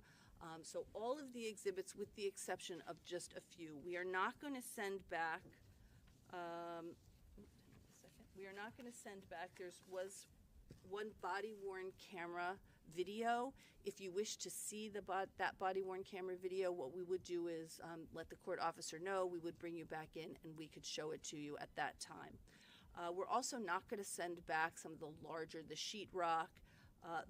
So all of the exhibits, with the exception of just a few, we are not going to send back. We are not going to send back. Was one body-worn camera video. If you wish to see that body-worn camera video, what we would do is let the court officer know. We would bring you back in, and we could show it to you at that time. We're also not going to send back some of the sheetrock,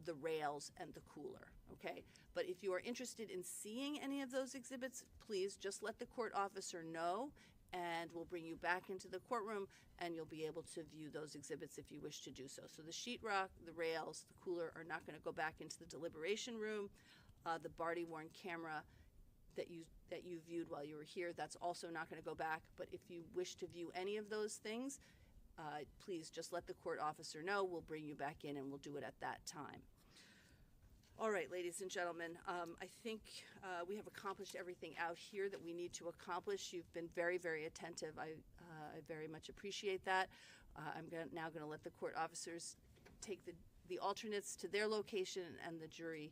the rails, and the cooler, okay? But if you are interested in seeing any of those exhibits, please just let the court officer know, and we'll bring you back into the courtroom, and you'll be able to view those exhibits if you wish to do so. So the sheetrock, the rails, the cooler are not going to go back into the deliberation room. The body-worn camera that you viewed while you were here, that's also not going to go back. But if you wish to view any of those things, please just let the court officer know. We'll bring you back in, and we'll do it at that time. All right, ladies and gentlemen, I think we have accomplished everything out here that we need to accomplish. You've been very, very attentive. I very much appreciate that. I'm now going to let the court officers take the alternates to their location and the jury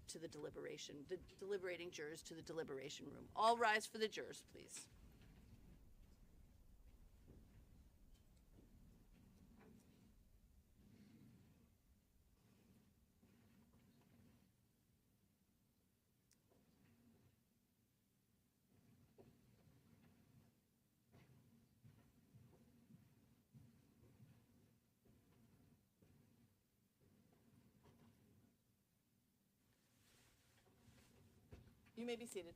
to the deliberating jurors to the deliberation room. All rise for the jurors, please. You may be seated.